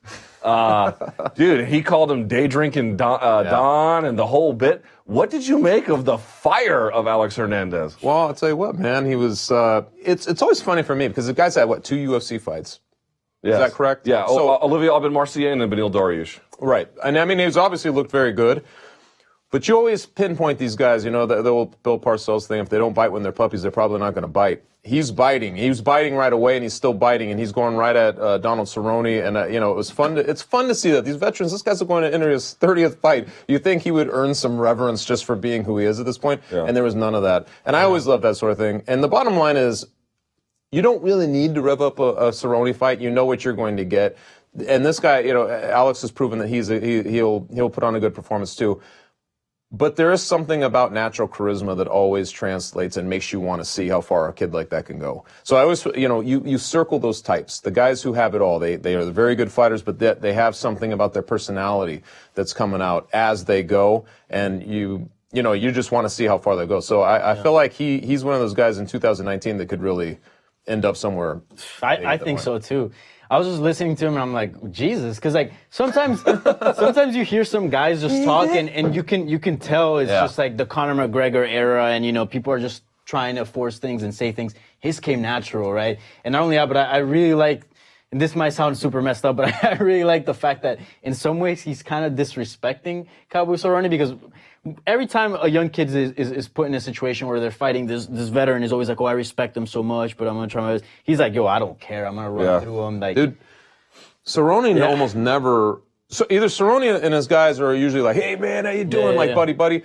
Speaker 1: Dude, he called him day drinking Don and the whole bit. What did you make of the fire of Alex Hernandez?
Speaker 2: Well, I'll tell you what, man. He was, it's always funny for me because the guy's had, 2 UFC fights?
Speaker 1: Yes.
Speaker 2: Is that correct?
Speaker 1: Yeah,
Speaker 2: So,
Speaker 1: Olivier Aubin-Mercier and then Beneil Dariush.
Speaker 2: right. And I mean, he's obviously looked very good. But you always pinpoint these guys, the old Bill Parcells thing, if they don't bite when they're puppies, they're probably not going to bite. He's biting. He was biting right away, and he's still biting, and he's going right at Donald Cerrone. And, it was fun. It's fun to see that. These veterans, this guy's going to enter his 30th fight. You think he would earn some reverence just for being who he is at this point, and there was none of that. And I always love that sort of thing. And the bottom line is, you don't really need to rev up a Cerrone fight. You know what you're going to get. And this guy, Alex has proven that he'll put on a good performance, too. But there is something about natural charisma that always translates and makes you want to see how far a kid like that can go. So I always, you circle those types. The guys who have it all, they are the very good fighters, but they have something about their personality that's coming out as they go, and you just want to see how far they go. So I feel like he's one of those guys in 2019 that could really end up somewhere.
Speaker 3: I think so too. I was just listening to him and I'm like, Jesus, because sometimes you hear some guys just talk and you can tell it's just like the Conor McGregor era, and people are just trying to force things and say things. His came natural, right? And not only that, but I really like, and this might sound super messed up, but I really like the fact that in some ways he's kind of disrespecting Cowboy Cerrone, because every time a young kid is put in a situation where they're fighting, this veteran is always like, oh, I respect him so much, but I'm going to try my best. He's like, yo, I don't care. I'm going to run through him. Like,
Speaker 2: dude, Cerrone almost never... So either Cerrone and his guys are usually like, hey, man, how you doing? Buddy.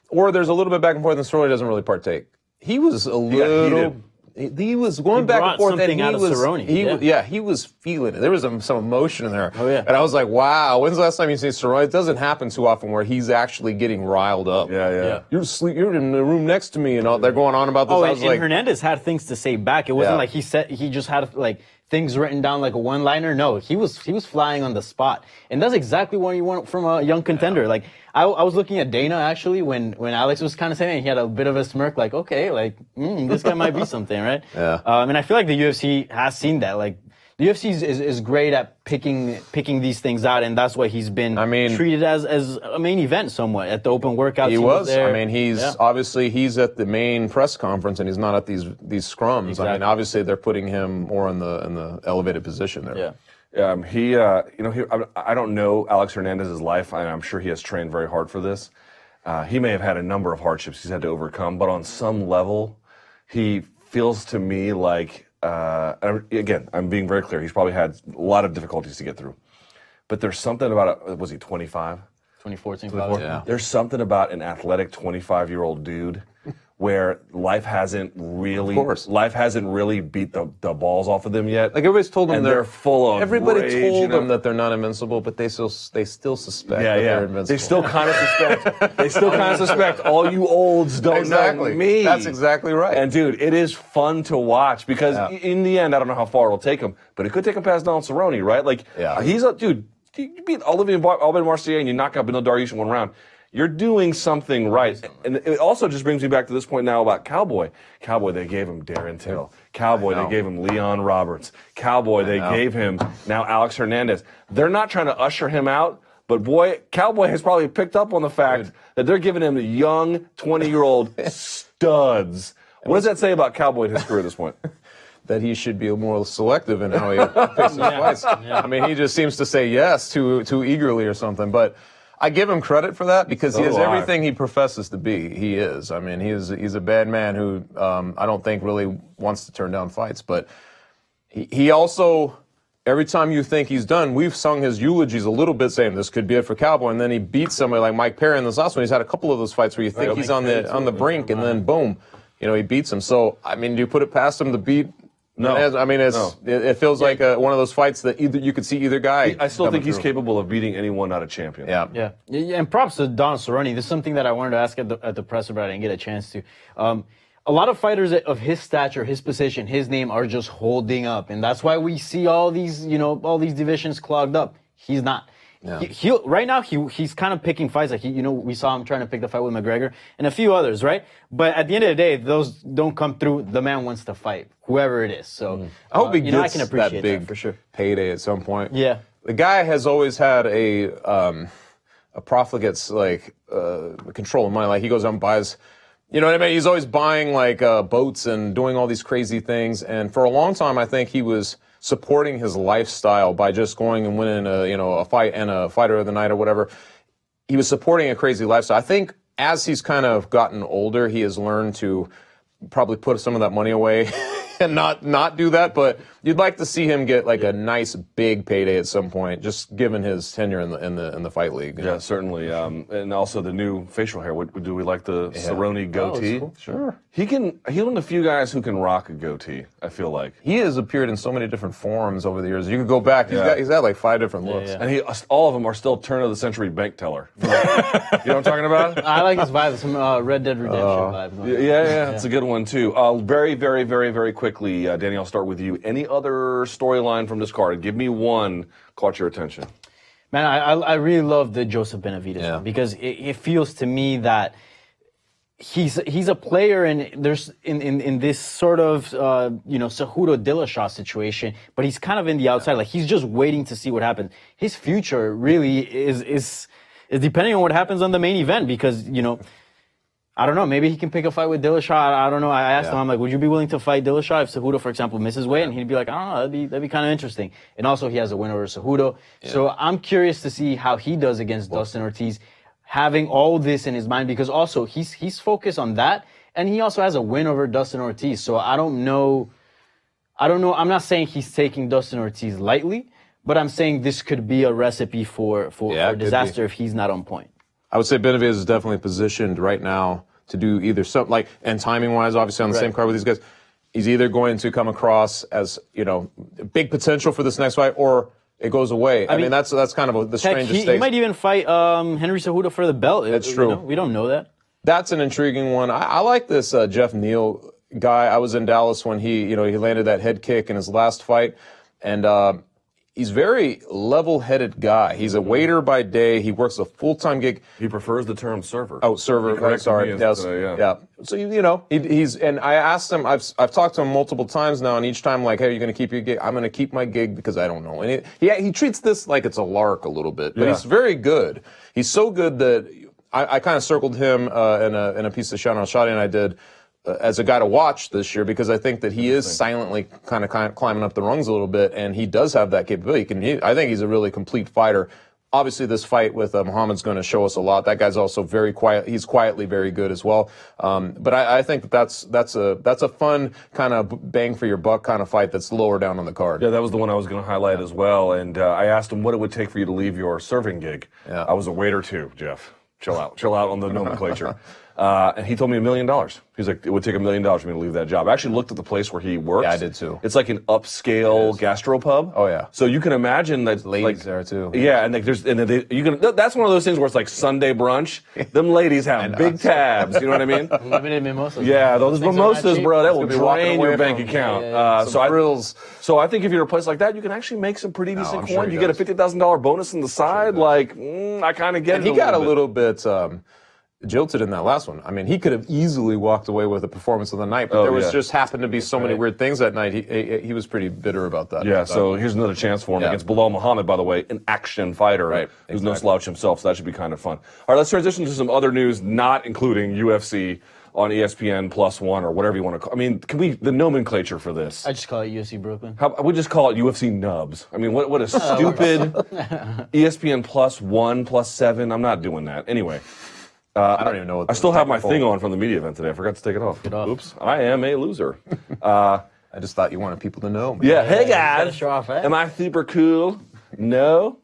Speaker 2: Or there's a little bit back and forth and Cerrone doesn't really partake. He was a little... He was going back and forth, and he was feeling it. There was some emotion in there.
Speaker 3: Oh, yeah.
Speaker 2: And I was like, wow, when's the last time you see Cerrone? It doesn't happen too often where he's actually getting riled up.
Speaker 1: Yeah.
Speaker 2: You're in the room next to me, and all, they're going on about this.
Speaker 3: Oh,
Speaker 2: I was
Speaker 3: and Hernandez had things to say back. It wasn't like he just had like things written down like a one-liner. No, he was flying on the spot. And that's exactly what you want from a young contender. Like, I was looking at Dana, actually, when Alex was kind of saying it, he had a bit of a smirk, like, okay, like, this guy might be something, right?
Speaker 2: Yeah.
Speaker 3: And I feel like the UFC has seen that. Like, the UFC is great at picking these things out, and that's why he's been treated as a main event somewhat at the open workouts.
Speaker 2: He was there.
Speaker 3: He's
Speaker 2: obviously he's at the main press conference, and he's not at these scrums.
Speaker 3: Exactly.
Speaker 2: I mean, obviously they're putting him more in the elevated position there.
Speaker 3: Yeah.
Speaker 1: I don't know Alex Hernandez's life, and I'm sure he has trained very hard for this. He may have had a number of hardships he's had to overcome, but on some level, he feels to me like, again, I'm being very clear, he's probably had a lot of difficulties to get through. But there's something about, was he 25?
Speaker 3: 2014,
Speaker 2: yeah.
Speaker 1: There's something about an athletic 25-year-old dude where life hasn't really beat the balls off of them yet.
Speaker 2: Like everybody's told them
Speaker 1: and they're full of
Speaker 2: everybody
Speaker 1: rage,
Speaker 2: told them that they're not invincible, but they still suspect that they're invincible.
Speaker 1: They still kind of suspect. All you olds don't know me.
Speaker 2: That's exactly right.
Speaker 1: And dude, it is fun to watch because in the end, I don't know how far it'll take him, but it could take him past Donald Cerrone, right? Like he's a dude. you beat Olivier Marcier and you knock out Beneil Dariush in 1 round. You're doing something right. And it also just brings me back to this point now about Cowboy. Cowboy, they gave him Darren Till. Cowboy, they gave him Leon Roberts. Cowboy, they gave him now Alex Hernandez. They're not trying to usher him out, but boy, Cowboy has probably picked up on the fact that they're giving him the young 20-year-old studs. What does that say about Cowboy in his career at this point?
Speaker 2: That he should be more selective in how he picks his fights. I mean, he just seems to say yes too eagerly or something. But I give him credit for that because he is everything he professes to be. He is. I mean, he's a bad man who I don't think really wants to turn down fights. But he also, every time you think he's done, we've sung his eulogies a little bit, saying this could be it for Cowboy, and then he beats somebody like Mike Perry in this last one. He's had a couple of those fights where you think he's on the brink, and then boom, he beats him. So I mean, do you put it past him to beat?
Speaker 1: No.
Speaker 2: I mean, it feels like one of those fights that you could see either guy.
Speaker 1: I still think he's capable of beating anyone, not a champion.
Speaker 3: Yeah. And props to Don Cerrone. This is something that I wanted to ask at the presser, but I didn't get a chance to. A lot of fighters of his stature, his position, his name are just holding up, and that's why we see all these divisions clogged up. He's not. Yeah. Right now he's kind of picking fights like we saw him trying to pick the fight with McGregor and a few others, right? But at the end of the day, those don't come through. The man wants to fight, whoever it is. So
Speaker 2: I hope he gets
Speaker 3: I can appreciate
Speaker 2: that big
Speaker 3: for sure.
Speaker 2: Payday at some point.
Speaker 3: Yeah,
Speaker 2: the guy has always had a profligate's control of money. Like he goes out and buys. You know what I mean? He's always buying boats and doing all these crazy things. And for a long time, I think he was supporting his lifestyle by just going and winning a fight and a fighter of the night or whatever. He was supporting a crazy lifestyle. I think as he's kind of gotten older, he has learned to probably put some of that money away and not do that. But you'd like to see him get like a nice big payday at some point, just given his tenure in the fight league.
Speaker 1: Yeah, certainly. And also the new facial hair. Do we like the Cerrone goatee?
Speaker 2: Cool. Sure.
Speaker 1: He's one of the few guys who can rock a goatee, I feel like.
Speaker 2: He has appeared in so many different forms over the years. You could go back. He's had like 5 different looks.
Speaker 1: And all of them are still turn-of-the-century bank teller. You know what I'm talking about?
Speaker 3: I like his vibe, some Red Dead Redemption vibe.
Speaker 1: Yeah, it's a good one, too. Very, very, very, very quickly, Danny, I'll start with you. Any other storyline from this card? Give me one caught your attention.
Speaker 3: Man, I really love the Joseph Benavidez one because it feels to me that he's a player and there's in this sort of Cejudo Dillashaw situation, but he's kind of in the outside, like he's just waiting to see what happens. His future really is depending on what happens on the main event because I don't know, maybe he can pick a fight with Dillashaw. I don't know. I asked him, I'm like, would you be willing to fight Dillashaw if Cejudo, for example, misses weight? And he'd be like, I don't know, that'd be kind of interesting. And also he has a win over Cejudo. Yeah. So I'm curious to see how he does against Dustin Ortiz, having all this in his mind, because also he's focused on that, and he also has a win over Dustin Ortiz. So I don't know. I'm not saying he's taking Dustin Ortiz lightly, but I'm saying this could be a recipe for disaster if he's not on point.
Speaker 2: I would say Benavidez is definitely positioned right now to do either something and timing wise, obviously on the same card with these guys. He's either going to come across as, big potential for this next fight, or it goes away. I mean that's kind of the strangest state.
Speaker 3: He might even fight Henry Cejudo for the belt.
Speaker 2: That's true.
Speaker 3: We don't know that.
Speaker 2: That's an intriguing one. I like this Jeff Neal guy. I was in Dallas when he landed that head kick in his last fight, and he's a very level-headed guy. He's a waiter by day. He works a full-time gig.
Speaker 1: He prefers the term server.
Speaker 2: Oh, server. Right, sorry. Yes. Yeah. So he's and I asked him. I've talked to him multiple times now, and each time like, hey, are you going to keep your gig? I'm going to keep my gig because I don't know. And he treats this like it's a lark a little bit, but he's very good. He's so good that I kind of circled him in a piece of Sean Al-Shadi and I did. As a guy to watch this year, because I think that he is silently kind of climbing up the rungs a little bit, and he does have that capability. I think he's a really complete fighter. Obviously, this fight with Muhammad's going to show us a lot. That guy's also very quiet. He's quietly very good as well. But I think that's a fun kind of bang for your buck kind of fight that's lower down on the card.
Speaker 1: Yeah, that was the one I was going to highlight as well. And I asked him what it would take for you to leave your serving gig.
Speaker 2: Yeah.
Speaker 1: I was a waiter too, Jeff. Chill out on the nomenclature. And he told me $1 million. He's like, it would take $1 million for me to leave that job. I actually looked at the place where he works.
Speaker 2: Yeah, I did too.
Speaker 1: It's like an upscale gastropub.
Speaker 2: Oh yeah.
Speaker 1: So you can imagine that
Speaker 2: Ladies there too.
Speaker 1: Yeah, and like that's one of those things where it's like Sunday brunch. Them ladies have big tabs. You know what I mean?
Speaker 3: Limited mimosas.
Speaker 1: Yeah, those mimosas, bro, that will
Speaker 2: gonna be walking
Speaker 1: drain
Speaker 2: away
Speaker 1: your bank
Speaker 2: from-
Speaker 1: account. So I think if you're a place like that, you can actually make some pretty decent
Speaker 2: I'm
Speaker 1: coin.
Speaker 2: sure he
Speaker 1: You get a
Speaker 2: does.
Speaker 1: $50,000 bonus on the side. I kind of get
Speaker 2: And
Speaker 1: it.
Speaker 2: he got a little bit jilted in that last one. I mean, he could have easily walked away with the performance of the night, but there was just happened to be so many weird things that night. He was pretty bitter about that.
Speaker 1: Yeah, so here's another chance for him against Bilal Muhammad, by the way, an action fighter who's no slouch himself, so that should be kind of fun. All right, let's transition to some other news, not including UFC on ESPN +1 or whatever you want to call it. I mean, the nomenclature for this?
Speaker 3: I just call it UFC Brooklyn.
Speaker 1: We just call it UFC Nubs. I mean, what a stupid ESPN +1, +7. I'm not doing that. Anyway.
Speaker 2: I don't even know what
Speaker 1: I still have my thing on from the media event today. I forgot to take it off. Oops. I am a loser.
Speaker 2: I just thought you wanted people to know. Man.
Speaker 1: Yeah. Hey, guys.
Speaker 3: gotta show off, eh?
Speaker 1: Am I super cool? No.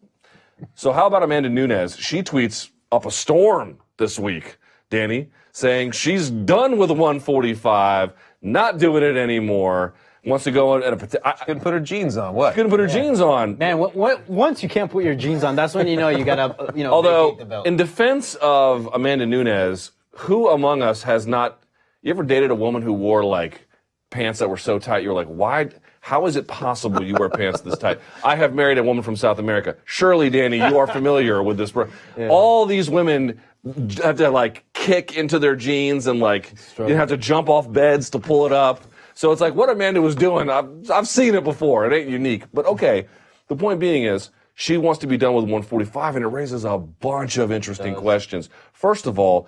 Speaker 1: So how about Amanda Nunes? She tweets up a storm this week, Danny, saying she's done with 145, not doing it anymore. Wants to go in
Speaker 2: Couldn't put her jeans on. What?
Speaker 1: couldn't put her jeans on.
Speaker 3: Man, once you can't put your jeans on, that's when you know you gotta, vacate the
Speaker 1: Although,
Speaker 3: belt.
Speaker 1: in defense of Amanda Nunes, who among us has not? You ever dated a woman who wore like pants that were so tight? You're like, why? How is it possible you wear pants this tight? I have married a woman from South America. Surely, Danny, you are familiar with this. All these women have to like kick into their jeans and like you have to jump off beds to pull it up. So it's like what Amanda was doing. I've seen it before. It ain't unique. But okay, the point being is she wants to be done with 145, and it raises a bunch of interesting questions. First of all,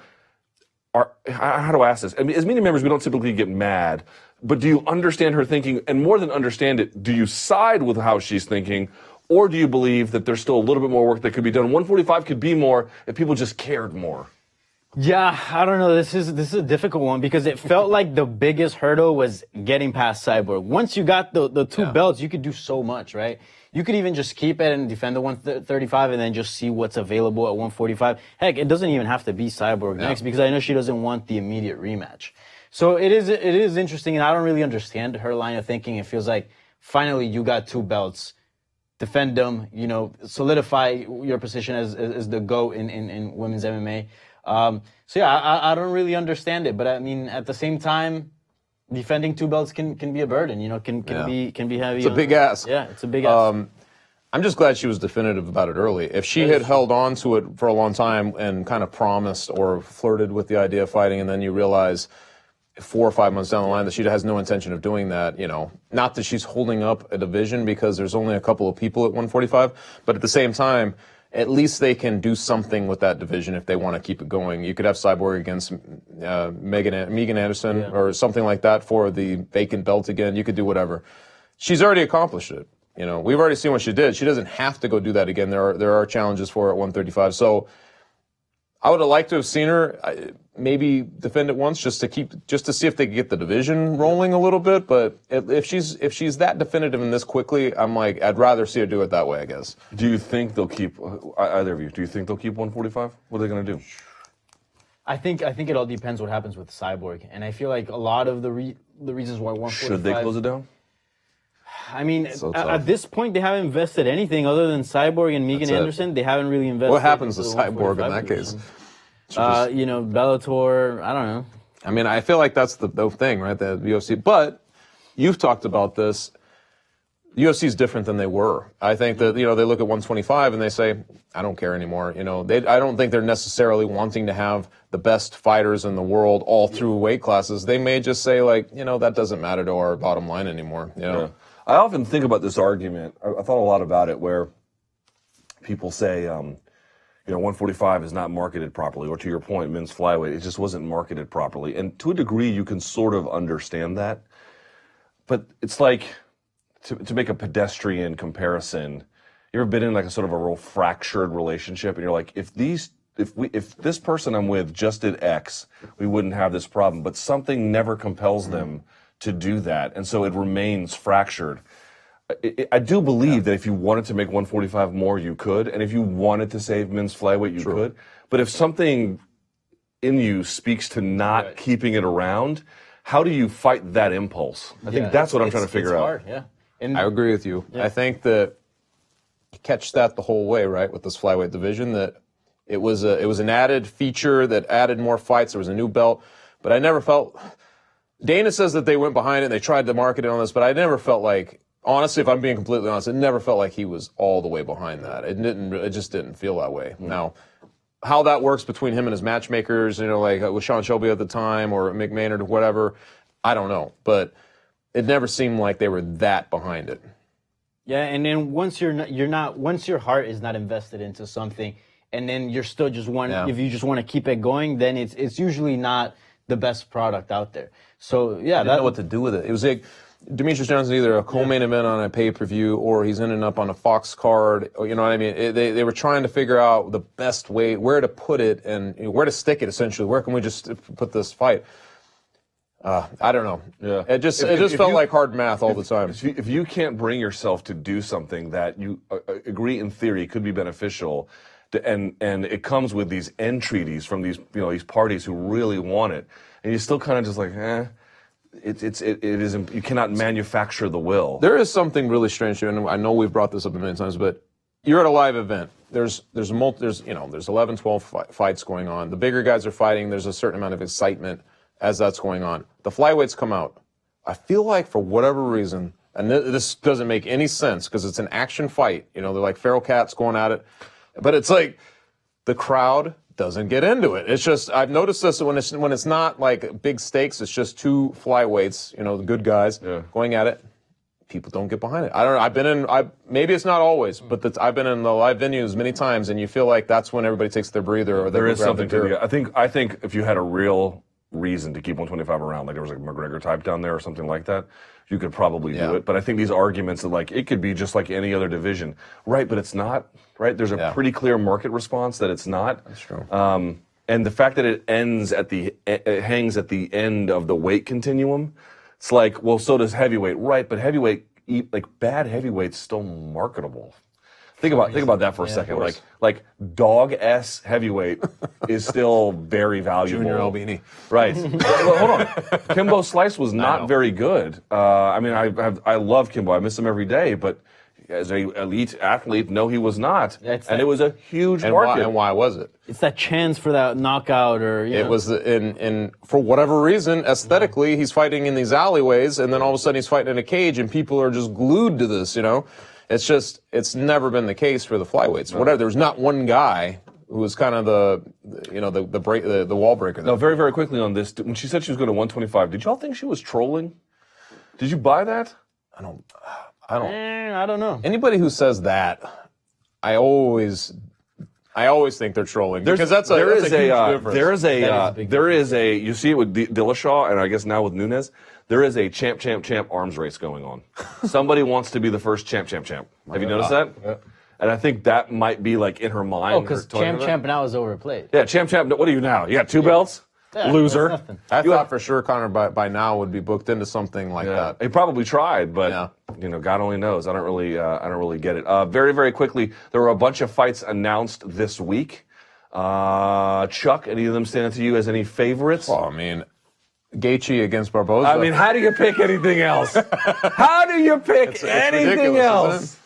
Speaker 1: how do I ask this? I mean, as media members, we don't typically get mad. But do you understand her thinking? And more than understand it, do you side with how she's thinking? Or do you believe that there's still a little bit more work that could be done? 145 could be more if people just cared more.
Speaker 3: Yeah, I don't know. This is a difficult one because it felt like the biggest hurdle was getting past Cyborg. Once you got the two belts, you could do so much, right? You could even just keep it and defend the 135 and then just see what's available at 145. Heck, it doesn't even have to be Cyborg next because I know she doesn't want the immediate rematch. So it is interesting, and I don't really understand her line of thinking. It feels like finally you got two belts. Defend them, solidify your position as the GOAT in women's MMA. So yeah, I don't really understand it, but I mean, at the same time, defending two belts can be a burden, can be heavy.
Speaker 2: It's a big ask.
Speaker 3: Yeah, it's a big ask.
Speaker 2: I'm just glad she was definitive about it early. If she had held on to it for a long time and kind of promised or flirted with the idea of fighting, and then you realize 4 or 5 months down the line that she has no intention of doing that, not that she's holding up a division because there's only a couple of people at 145, but at the same time, at least they can do something with that division if they want to keep it going. You could have Cyborg against Megan Anderson or something like that for the vacant belt again. You could do whatever. She's already accomplished it. We've already seen what she did. She doesn't have to go do that again. There are challenges for her at 135. So I would have liked to have seen her maybe defend it once just to see if they could get the division rolling a little bit. But if she's that definitive in this quickly, I'm like, I'd rather see her do it that way, I guess.
Speaker 1: Do you think they'll keep either of you? Do you think they'll keep 145? What are they going to do?
Speaker 3: I think it all depends what happens with Cyborg, and I feel like a lot of the reasons why 145
Speaker 1: should they close it down?
Speaker 3: I mean,
Speaker 2: So
Speaker 3: at this point, they haven't invested anything other than Cyborg and Megan Anderson. They haven't really invested.
Speaker 2: What happens to
Speaker 3: into the
Speaker 2: Cyborg in
Speaker 3: 145
Speaker 2: that case?
Speaker 3: Bellator, I don't know.
Speaker 2: I mean, I feel like that's the thing, right? The UFC. But you've talked about this. UFC is different than they were. I think that, they look at 125 and they say, I don't care anymore. I don't think they're necessarily wanting to have the best fighters in the world all through weight classes. They may just say, like, that doesn't matter to our bottom line anymore.
Speaker 1: Yeah. I often think about this argument. I thought a lot about it where people say, 145 is not marketed properly, or to your point, men's flyweight, it just wasn't marketed properly. And to a degree, you can sort of understand that. But it's like, to make a pedestrian comparison, you ever been in like a sort of a real fractured relationship, and you're like, if this person I'm with just did X, we wouldn't have this problem. But something never compels them to do that, and so it remains fractured. I do believe that if you wanted to make 145 more, you could, and if you wanted to save men's flyweight, you could. But if something in you speaks to not keeping it around. How do you fight that impulse? I think that's what I'm trying to figure out.
Speaker 3: Hard, yeah. And
Speaker 2: I agree with you. I think that you catch that the whole way, right, with this flyweight division, that it was an added feature that added more fights. There was a new belt, but I never felt. Dana says that they went behind it and they tried to market it on this, but I never felt like, honestly, if I'm being completely honest, it never felt like he was all the way behind that. It just didn't feel that way. Now, how that works between him and his matchmakers, like with Sean Shelby at the time or McMahon or whatever, I don't know, but it never seemed like they were that behind it.
Speaker 3: Yeah, and then once once your heart is not invested into something, and then you're still just if you just want to keep it going, then it's usually not the best product out there. So yeah,
Speaker 2: I didn't know what to do with it. It was like Demetrius Johnson is either a co-main event on a pay-per-view or he's ending up on a Fox card. You know what I mean? They were trying to figure out the best way, where to put it and where to stick it. Essentially, where can we just put this fight? I don't know. Yeah, it just felt like hard math all the time.
Speaker 1: If you can't bring yourself to do something that you agree in theory could be beneficial, and it comes with these entreaties from these these parties who really want it, and you still kind of just like, it isn't. You cannot manufacture the will.
Speaker 2: There is something really strange here, and I know we've brought this up a million times, but you're at a live event. There's 11, 12 fights going on. The bigger guys are fighting. There's a certain amount of excitement as that's going on. The flyweights come out. I feel like for whatever reason, and this doesn't make any sense because it's an action fight. They're like feral cats going at it, but it's like the crowd doesn't get into it. It's just, I've noticed this when it's not like big stakes. It's just two flyweights, the good guys going at it. People don't get behind it. I don't know. Maybe it's not always, but I've been in the live venues many times, and you feel like that's when everybody takes their breather. Or
Speaker 1: there is something to it. I think if you had a real reason to keep 125 around, like there was like McGregor type down there or something like that, you could probably do it. But I think these arguments that like it could be just like any other division, right? But it's not, right? There's a pretty clear market response that it's not.
Speaker 2: That's true.
Speaker 1: And the fact that it hangs at the end of the weight continuum, it's like, well, so does heavyweight, right? But heavyweight, like bad heavyweight's still marketable. Think about that for a second. Like dog S heavyweight is still very valuable.
Speaker 2: Junior Albini.
Speaker 1: Right. Well, hold on. Kimbo Slice was not very good. I love Kimbo. I miss him every day, but as an elite athlete, no, he was not. And it was a huge market.
Speaker 2: Why was it?
Speaker 3: It's that chance for that knockout, or
Speaker 2: it was in for whatever reason, aesthetically, he's fighting in these alleyways, and then all of a sudden he's fighting in a cage, and people are just glued to this. It's never been the case for the flyweights. No. Whatever. There's not one guy who was kind of the wall breaker.
Speaker 1: No, very, very quickly on this. When she said she was going to 125, did y'all think she was trolling? Did you buy that?
Speaker 2: I don't
Speaker 3: know.
Speaker 2: Anybody who says that, I always think they're trolling because that's a huge difference.
Speaker 1: There is a you see it with Dillashaw and I guess now with Nunes. There is a champ arms race going on. Somebody wants to be the first champ. Have you noticed that? Yeah. And I think that might be like in her mind.
Speaker 3: Oh, because champ now is overplayed.
Speaker 1: Yeah, champ. What are you now? You got two belts?
Speaker 3: Yeah,
Speaker 1: loser.
Speaker 2: I thought for sure Conor by now would be booked into something like that.
Speaker 1: He probably tried, but God only knows. I don't really get it. Very, very quickly, there were a bunch of fights announced this week. Chuck, any of them stand to you as any favorites?
Speaker 2: Oh, I mean, Gaethje against Barboza.
Speaker 1: I mean, how do you pick anything else? How do you pick anything else?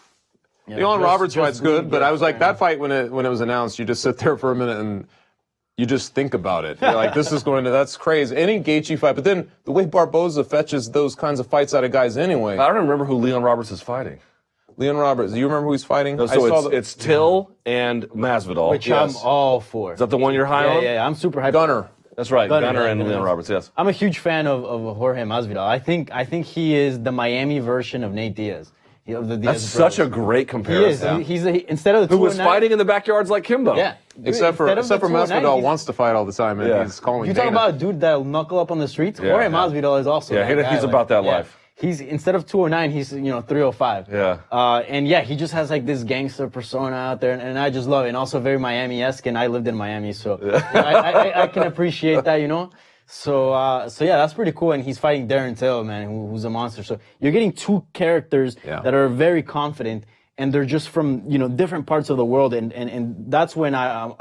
Speaker 2: Leon Roberts fight's good, but I was like, that fight when it was announced, you just sit there for a minute and you just think about it. You're like, that's crazy. Any Gaethje fight, but then the way Barboza fetches those kinds of fights out of guys anyway.
Speaker 1: I don't remember who Leon Roberts is fighting.
Speaker 2: Leon Roberts, do you remember who he's fighting?
Speaker 1: No, so it's Till and Masvidal.
Speaker 3: Which I'm all for.
Speaker 1: Is that the one you're high on?
Speaker 3: Yeah, I'm super hyped.
Speaker 2: Gunner.
Speaker 1: That's right, Gunner and Leon Roberts, yes.
Speaker 3: I'm a huge fan of Jorge Masvidal. I think he is the Miami version of Nate Diaz.
Speaker 1: That's such a great comparison.
Speaker 3: He is. Instead of the
Speaker 1: who was fighting in the backyards like Kimbo.
Speaker 3: Yeah.
Speaker 2: Except for Masvidal wants to fight all the time, and he's calling.
Speaker 3: You talk about a dude that'll knuckle up on the streets. Jorge Masvidal is also.
Speaker 1: Yeah, he's about that life.
Speaker 3: He's instead of 209, he's 305.
Speaker 1: Yeah.
Speaker 3: And he just has like this gangster persona out there, and I just love it. And also very Miami-esque, and I lived in Miami, so I can appreciate that, So that's pretty cool. And he's fighting Darren Till, man, who's a monster. So you're getting two characters that are very confident, and they're just from different parts of the world, and that's when I'm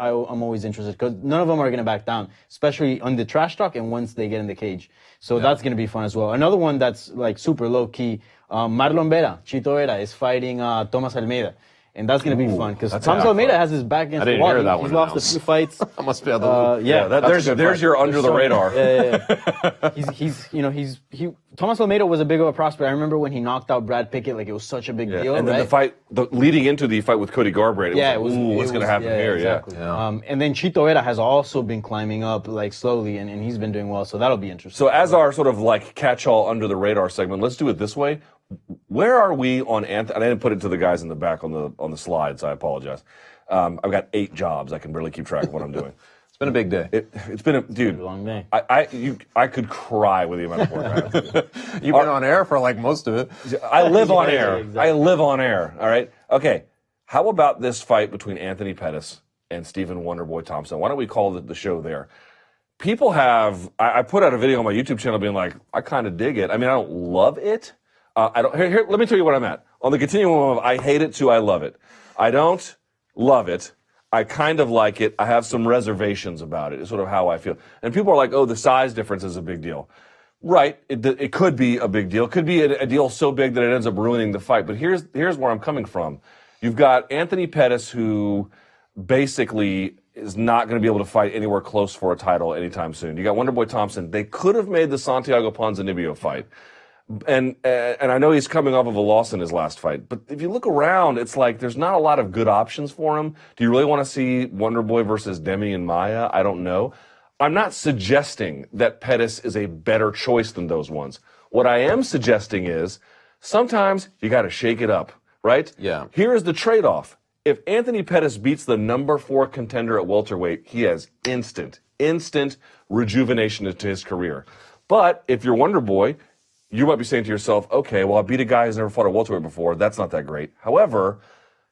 Speaker 3: always interested, because none of them are gonna back down, especially on the trash talk and once they get in the cage. So that's gonna be fun as well. Another one that's like super low key, Marlon Vera, Chito Vera is fighting Thomas Almeida. And that's going to be fun, because Thomas Almeida has his back against the wall. He's lost a few fights.
Speaker 2: I must be out the loop.
Speaker 1: There's your under the radar.
Speaker 3: Thomas Almeida was a big of a prospect. I remember when he knocked out Brad Pickett, like it was such a big deal.
Speaker 1: And then the fight, leading into the fight with Cody Garbrandt, what's going to happen here?
Speaker 3: Exactly. Yeah. And then Chito Vera has also been climbing up like slowly, and he's been doing well. So that'll be interesting.
Speaker 1: So as our sort of like catch-all under the radar segment, let's do it this way. Where are we on Anthony? I didn't put it to the guys in the back on the slides. I apologize. I've got 8 jobs. I can barely keep track of what I'm doing.
Speaker 2: It's been a big day.
Speaker 1: It's been a
Speaker 3: long day.
Speaker 1: I could cry with the amount of work.
Speaker 2: You've been on air for like most of it.
Speaker 1: I live on air.
Speaker 3: Exactly.
Speaker 1: I live on air. All right. Okay. How about this fight between Anthony Pettis and Stephen Wonderboy Thompson? Why don't we call the show there? People have. I put out a video on my YouTube channel being like, I kind of dig it. I mean, I don't love it. I don't. Here, let me tell you what I'm at. On the continuum of I hate it to I love it. I don't love it. I kind of like it. I have some reservations about it. It's sort of how I feel. And people are like, oh, the size difference is a big deal. Right. It could be a big deal. It could be a deal so big that it ends up ruining the fight. But here's where I'm coming from. You've got Anthony Pettis, who basically is not going to be able to fight anywhere close for a title anytime soon. You got Wonderboy Thompson. They could have made the Santiago Ponzinibbio fight. And I know he's coming off of a loss in his last fight, but if you look around, it's like there's not a lot of good options for him. Do you really want to see Wonderboy versus Demi and Maia? I don't know. I'm not suggesting that Pettis is a better choice than those ones. What I am suggesting is sometimes you got to shake it up, right?
Speaker 2: Yeah.
Speaker 1: Here is the trade-off. If Anthony Pettis beats the number 4 contender at welterweight, he has instant rejuvenation to his career. But if you're Wonderboy, you might be saying to yourself, okay, well, I beat a guy who's never fought a welterweight before. That's not that great. However,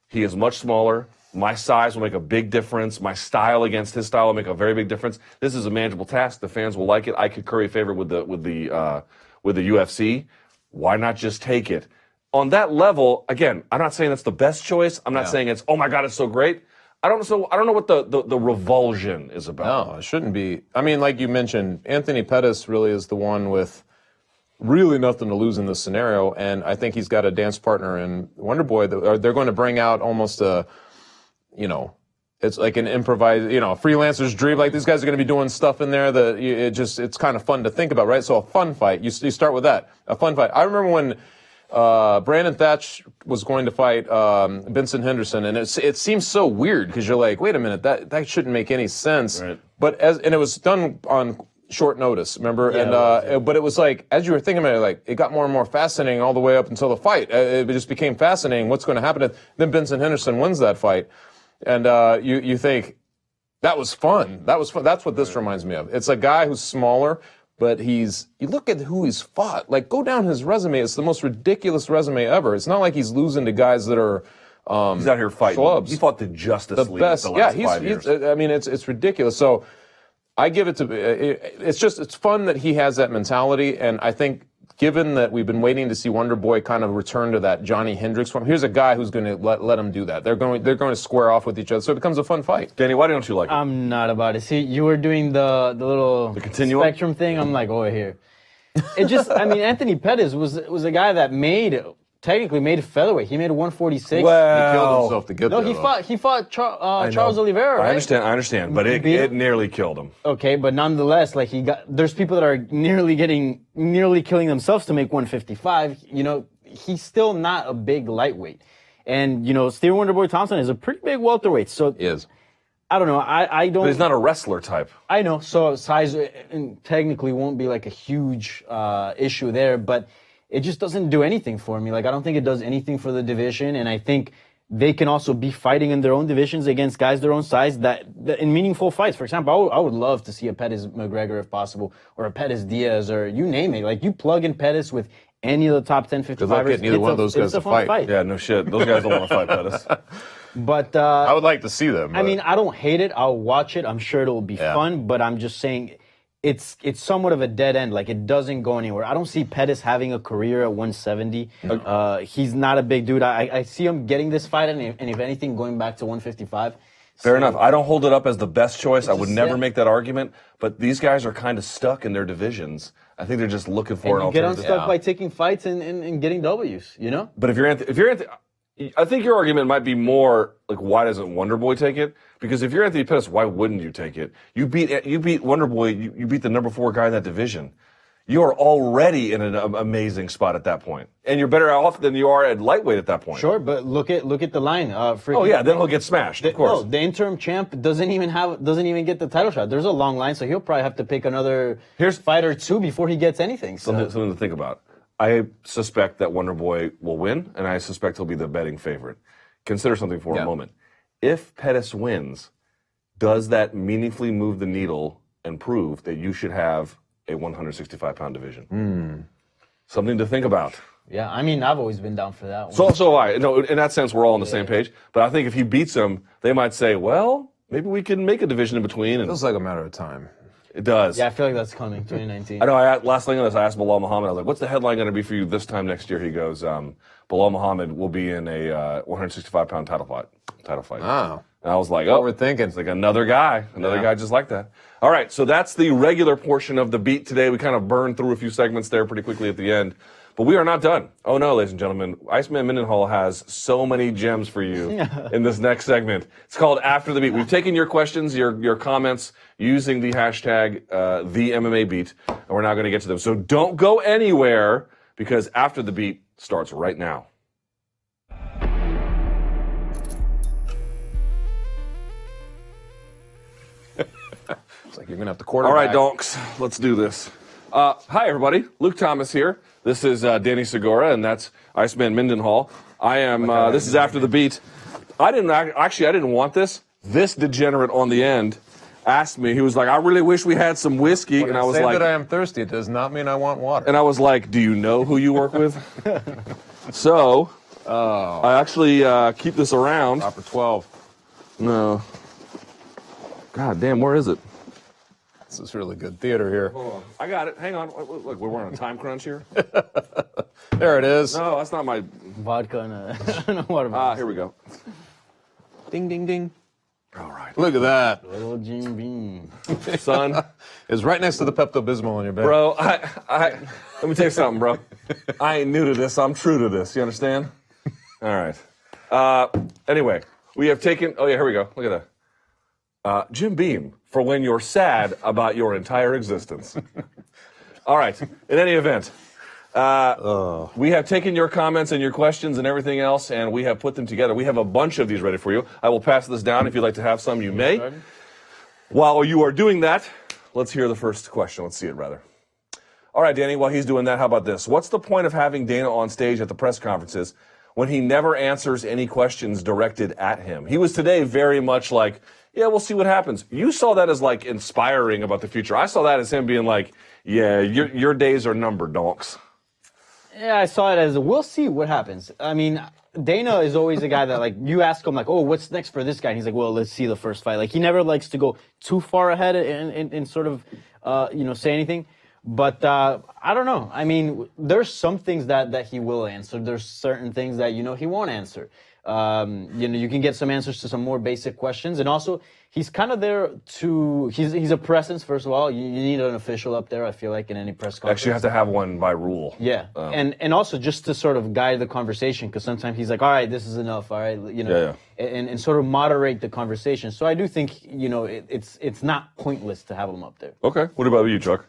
Speaker 1: he is much smaller. My size will make a big difference. My style against his style will make a very big difference. This is a manageable task. The fans will like it. I could curry favor with the UFC. Why not just take it? On that level, again, I'm not saying that's the best choice. I'm not saying it's, oh my God, it's so great. I don't know what the revulsion is about.
Speaker 2: No, it shouldn't be. I mean, like you mentioned, Anthony Pettis really is the one with really nothing to lose in this scenario, and I think he's got a dance partner in Wonderboy. They're going to bring out almost a, it's like an improvised, freelancer's dream. Like these guys are going to be doing stuff in there that it's kind of fun to think about, right? So a fun fight. You start with that, a fun fight. I remember when Brandon Thatch was going to fight Vincent Henderson, and it seems so weird because you're like, wait a minute, that shouldn't make any sense. Right. But it was done on short notice, remember? Yeah, but it was like, as you were thinking about it, like, it got more and more fascinating all the way up until the fight. It just became fascinating. What's going to happen? Then Vincent Henderson wins that fight. And you think, that was fun. That was fun. That's what this reminds me of. It's a guy who's smaller, but you look at who he's fought. Like, go down his resume. It's the most ridiculous resume ever. It's not like he's losing to guys that are
Speaker 1: he's out here fighting.
Speaker 2: Schlubs.
Speaker 1: He fought the Justice League
Speaker 2: best.
Speaker 1: the last 5 years.
Speaker 2: I mean, it's ridiculous. So I give it to, it's fun that he has that mentality, and I think given that we've been waiting to see Wonderboy kind of return to that Johnny Hendricks form, here's a guy who's going to let him do that. They're going to square off with each other, so it becomes a fun fight.
Speaker 1: Danny, why don't you like it?
Speaker 3: I'm not about it. See, you were doing the little
Speaker 1: continuum
Speaker 3: spectrum thing. I'm like, over here. It just, I mean, Anthony Pettis was a guy that technically made featherweight. He made 146.
Speaker 1: Well,
Speaker 2: he killed himself to get there.
Speaker 3: No, he fought Charles Oliveira, right?
Speaker 1: I understand, but it nearly killed him.
Speaker 3: Okay, but nonetheless, like there's people that are nearly killing themselves to make 155. He's still not a big lightweight, and Stephen Wonderboy Thompson is a pretty big welterweight. So
Speaker 2: he is.
Speaker 3: I don't know. I don't.
Speaker 1: But he's not a wrestler type.
Speaker 3: I know. So size technically won't be like a huge issue there, but it just doesn't do anything for me. Like, I don't think it does anything for the division, and I think they can also be fighting in their own divisions against guys their own size that in meaningful fights. For example, I would love to see a Pettis McGregor if possible, or a Pettis Diaz, or you name it. Like, you plug in Pettis with any of the top 10, 55ers.
Speaker 2: Good luck getting either one of those guys to fight.
Speaker 1: Yeah, no shit. Those guys don't want to fight Pettis.
Speaker 3: But
Speaker 2: I would like to see them.
Speaker 3: I mean, I don't hate it. I'll watch it. I'm sure it'll be fun, but I'm just saying it's somewhat of a dead end. Like, it doesn't go anywhere. I don't see Pettis having a career at 170. He's not a big dude. I see him getting this fight, and if anything, going back to 155.
Speaker 1: Fair enough. I don't hold it up as the best choice. I would never make that argument. But these guys are kind of stuck in their divisions. I think they're just looking for an alternative.
Speaker 3: You get unstuck by taking fights and getting W's, you know?
Speaker 1: But if you're Anthony, I think your argument might be more like, why doesn't Wonderboy take it? Because if you're Anthony Pettis, why wouldn't you take it? You beat Wonderboy. You beat the number 4 guy in that division. You are already in an amazing spot at that point, and you're better off than you are at lightweight at that point.
Speaker 3: Sure, but look at the line.
Speaker 1: Oh yeah, then he'll get smashed. Of course.
Speaker 3: No, the interim champ doesn't even get the title shot. There's a long line, so he'll probably have to pick another fight or 2 before he gets anything. So.
Speaker 1: Something to think about. I suspect that Wonderboy will win, and I suspect he'll be the betting favorite. Consider something for a moment. If Pettis wins, does that meaningfully move the needle and prove that you should have a 165-pound division? Something to think about.
Speaker 3: Yeah, I mean, I've always been down for that one.
Speaker 1: So have I. No, in that sense, we're all on the same page. But I think if he beats him, they might say, well, maybe we can make a division in between.
Speaker 2: Feels like a matter of time.
Speaker 1: It does.
Speaker 3: Yeah, I feel like that's coming, 2019.
Speaker 1: I know. Last thing on this, I asked Bilal Muhammad, I was like, what's the headline going to be for you this time next year? He goes, Bilal Muhammad will be in a 165-pound title fight.
Speaker 2: Oh.
Speaker 1: And I was like,
Speaker 2: What we're thinking.
Speaker 1: It's like another guy just like that. All right, so that's the regular portion of the beat today. We kind of burned through a few segments there pretty quickly at the end. But we are not done. Oh no, ladies and gentlemen. Iceman Mendenhall has so many gems for you in this next segment. It's called After the Beat. We've taken your questions, your comments using the hashtag the MMA Beat, and we're now going to get to them. So don't go anywhere, because After the Beat starts right now.
Speaker 2: It's like you're going to have to quarterback.
Speaker 1: All right, donks, let's do this. Hi, everybody. Luke Thomas here. This is Danny Segura, and that's Iceman Mendenhall. I am. This is After the Beat. I didn't want this. This degenerate on the end asked me. He was like, "I really wish we had some whiskey," and I was like,
Speaker 2: "That I am thirsty. It does not mean I want water."
Speaker 1: And I was like, "Do you know who you work with?" So, I actually keep this around.
Speaker 2: Proper 12.
Speaker 1: No. God damn, where is it?
Speaker 2: This is really good theater here.
Speaker 1: Hold on. I got it. Hang on. Look, we're on a time crunch here.
Speaker 2: There it is.
Speaker 1: No, that's not my
Speaker 3: Vodka and a water.
Speaker 1: Here we go.
Speaker 2: Ding, ding, ding.
Speaker 1: All right.
Speaker 2: Look at that.
Speaker 3: Little Jim Beam.
Speaker 1: Son.
Speaker 2: It's right next to the Pepto-Bismol on your bed.
Speaker 1: Bro, let me tell you something, bro. I ain't new to this. I'm true to this. You understand? All right. Anyway, we have taken, oh yeah, here we go. Look at that. Jim Beam, for when you're sad about your entire existence. All right. In any event, we have taken your comments and your questions and everything else, and we have put them together. We have a bunch of these ready for you. I will pass this down. If you'd like to have some, you may. While you are doing that, let's hear the first question. Let's see it, rather. All right, Danny, while he's doing that, how about this? What's the point of having Dana on stage at the press conferences when he never answers any questions directed at him? He was today very much like, yeah, we'll see what happens. You saw that as like inspiring about the future. I saw that as him being like, yeah, your days are numbered, donks.
Speaker 3: Yeah, I saw it as we'll see what happens. I mean, Dana is always a guy that, like, you ask him, like, oh, what's next for this guy? And he's like, well, let's see the first fight. Like, he never likes to go too far ahead and sort of, say anything. But I don't know. I mean, there's some things that he will answer. There's certain things that, he won't answer. You can get some answers to some more basic questions. And also, he's kind of there he's a presence, first of all. You need an official up there, I feel like, in any press conference.
Speaker 1: Actually, you have to have one by rule.
Speaker 3: Yeah. And also just to sort of guide the conversation, because sometimes he's like, all right, this is enough, all right, And sort of moderate the conversation. So I do think, it's not pointless to have him up there.
Speaker 1: Okay. What about you, Chuck?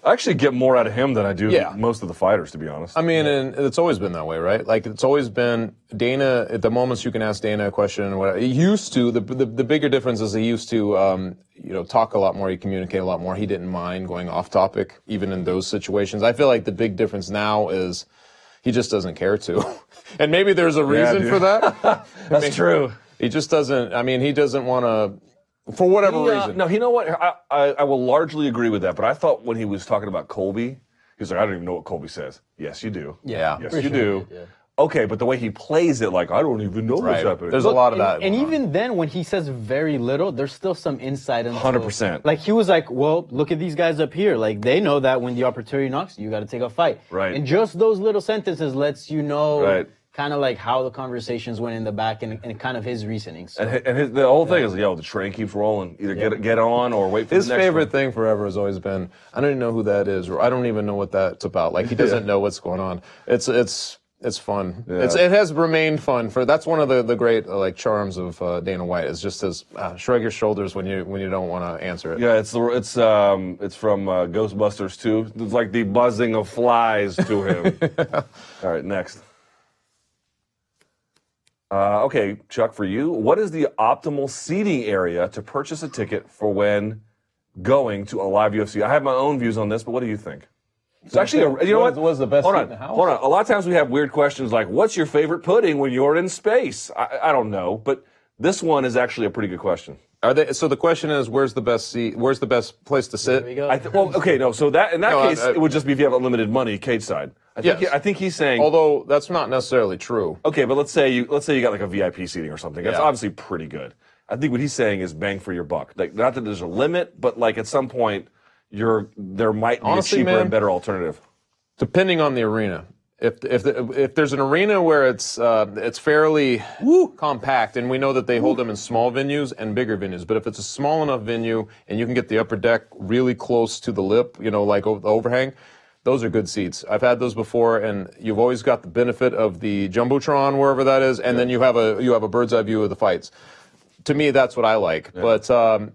Speaker 1: I actually get more out of him than I do most of the fighters, to be honest.
Speaker 2: I mean, and it's always been that way, right? Like, it's always been Dana, at the moments you can ask Dana a question and whatever. He used to, the bigger difference is he used to, talk a lot more, he communicate a lot more. He didn't mind going off topic, even in those situations. I feel like the big difference now is he just doesn't care to. And maybe there's a reason for that.
Speaker 1: That's true.
Speaker 2: He just doesn't, he doesn't want to, for whatever reason.
Speaker 1: No, you know what? I will largely agree with that, but I thought when he was talking about Colby, he was like, I don't even know what Colby says. Yes, you do.
Speaker 2: Yeah.
Speaker 1: Yes, you do. Okay, but the way he plays it, like, I don't even know what's happening.
Speaker 2: There's a lot of that.
Speaker 3: And even then, when he says very little, there's still some insight.
Speaker 1: 100%.
Speaker 3: Like, he was like, well, look at these guys up here. Like, they know that when the opportunity knocks, you got to take a fight.
Speaker 1: Right.
Speaker 3: And just those little sentences lets you know
Speaker 1: Right.
Speaker 3: kind of like how the conversations went in the back and kind of his reasoning. So.
Speaker 1: And the whole thing is, the train keeps rolling. Either get on or wait for
Speaker 2: His
Speaker 1: the next
Speaker 2: favorite
Speaker 1: one.
Speaker 2: thing forever has always been, I don't even know who that is, or I don't even know what that's about. Like, he doesn't know what's going on. It's fun.
Speaker 1: Yeah.
Speaker 2: It has remained fun. That's one of the great like charms of Dana White, is just his shrug your shoulders when you don't want to answer it.
Speaker 1: Yeah, it's from Ghostbusters 2. It's like the buzzing of flies to him. All right, next. Okay, Chuck, for you, what is the optimal seating area to purchase a ticket for when going to a live UFC? I have my own views on this, but what do you think? It's actually, you know what?
Speaker 2: What's the best
Speaker 1: Hold
Speaker 2: seat
Speaker 1: on,
Speaker 2: in the house?
Speaker 1: hold on. A lot of times we have weird questions like, what's your favorite pudding when you're in space? I don't know, but this one is actually a pretty good question.
Speaker 2: So the question is, where's the best seat? Where's the best place to sit?
Speaker 3: There we go.
Speaker 1: So that in that
Speaker 2: No,
Speaker 1: case, it would just be if you have unlimited money, cage side. I think he's saying.
Speaker 2: Although that's not necessarily true.
Speaker 1: Okay, but let's say you got like a VIP seating or something. That's
Speaker 2: Yeah.
Speaker 1: obviously pretty good. I think what he's saying is bang for your buck. Like, not that there's a limit, but like at some point, there might be
Speaker 2: Honestly,
Speaker 1: a cheaper
Speaker 2: man,
Speaker 1: and better alternative.
Speaker 2: Depending on the arena. If there's an arena where it's fairly compact, and we know that they hold them in small venues and bigger venues, but if it's a small enough venue and you can get the upper deck really close to the lip, like the overhang, those are good seats. I've had those before, and you've always got the benefit of the jumbotron wherever that is, and then you have a bird's eye view of the fights. To me, that's what I like. Yeah. But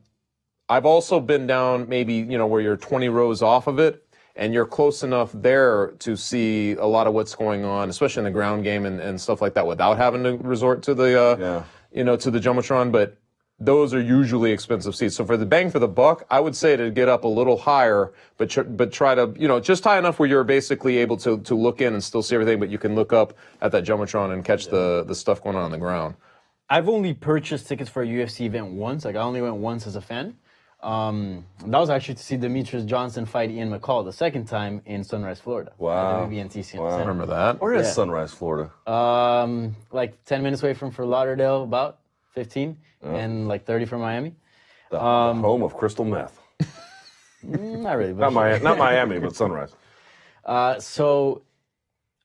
Speaker 2: I've also been down maybe where you're 20 rows off of it, and you're close enough there to see a lot of what's going on, especially in the ground game and stuff like that, without having to resort to the to the jumbotron. But those are usually expensive seats. So for the bang for the buck, I would say to get up a little higher, but try to just high enough where you're basically able to look in and still see everything, but you can look up at that jumbotron and catch the stuff going on the ground.
Speaker 3: I've only purchased tickets for a UFC event once. Like, I only went once as a fan. That was actually to see Demetrius Johnson fight Ian McCall the second time in Sunrise, Florida.
Speaker 1: Wow.
Speaker 3: At the WBNTC.
Speaker 2: I remember that.
Speaker 1: Where is Sunrise, Florida?
Speaker 3: Like 10 minutes away from Fort Lauderdale, about 15, and like 30 from Miami.
Speaker 1: The home of crystal meth.
Speaker 3: Not really. But
Speaker 1: Not Miami, but Sunrise.
Speaker 3: So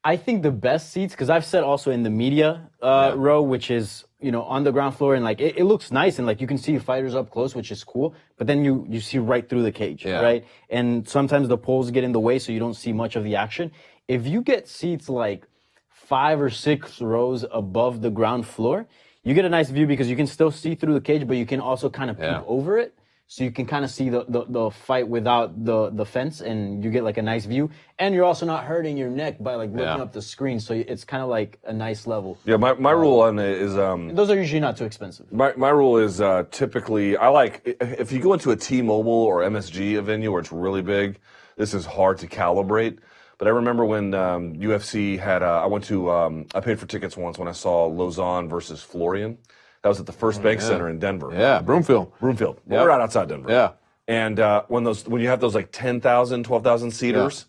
Speaker 3: I think the best seats, because I've sat also in the media row, which is on the ground floor, and like it looks nice, and like you can see fighters up close, which is cool. But then you see right through the cage, right? And sometimes the poles get in the way, so you don't see much of the action. If you get seats like 5 or 6 rows above the ground floor, you get a nice view because you can still see through the cage, but you can also kind of peek over it. So you can kind of see the fight without the fence, and you get like a nice view. And you're also not hurting your neck by like looking up the screen. So it's kind of like a nice level.
Speaker 1: Yeah, my rule on it is...
Speaker 3: those are usually not too expensive.
Speaker 1: My rule is typically, I like, if you go into a T-Mobile or MSG a venue where it's really big, this is hard to calibrate. But I remember when UFC had, I paid for tickets once when I saw Lausanne versus Florian. That was at the First Bank Center in Denver.
Speaker 2: Yeah, Broomfield.
Speaker 1: Yep. We're right outside Denver.
Speaker 2: Yeah.
Speaker 1: And when you have those like 10,000, 12,000 seaters,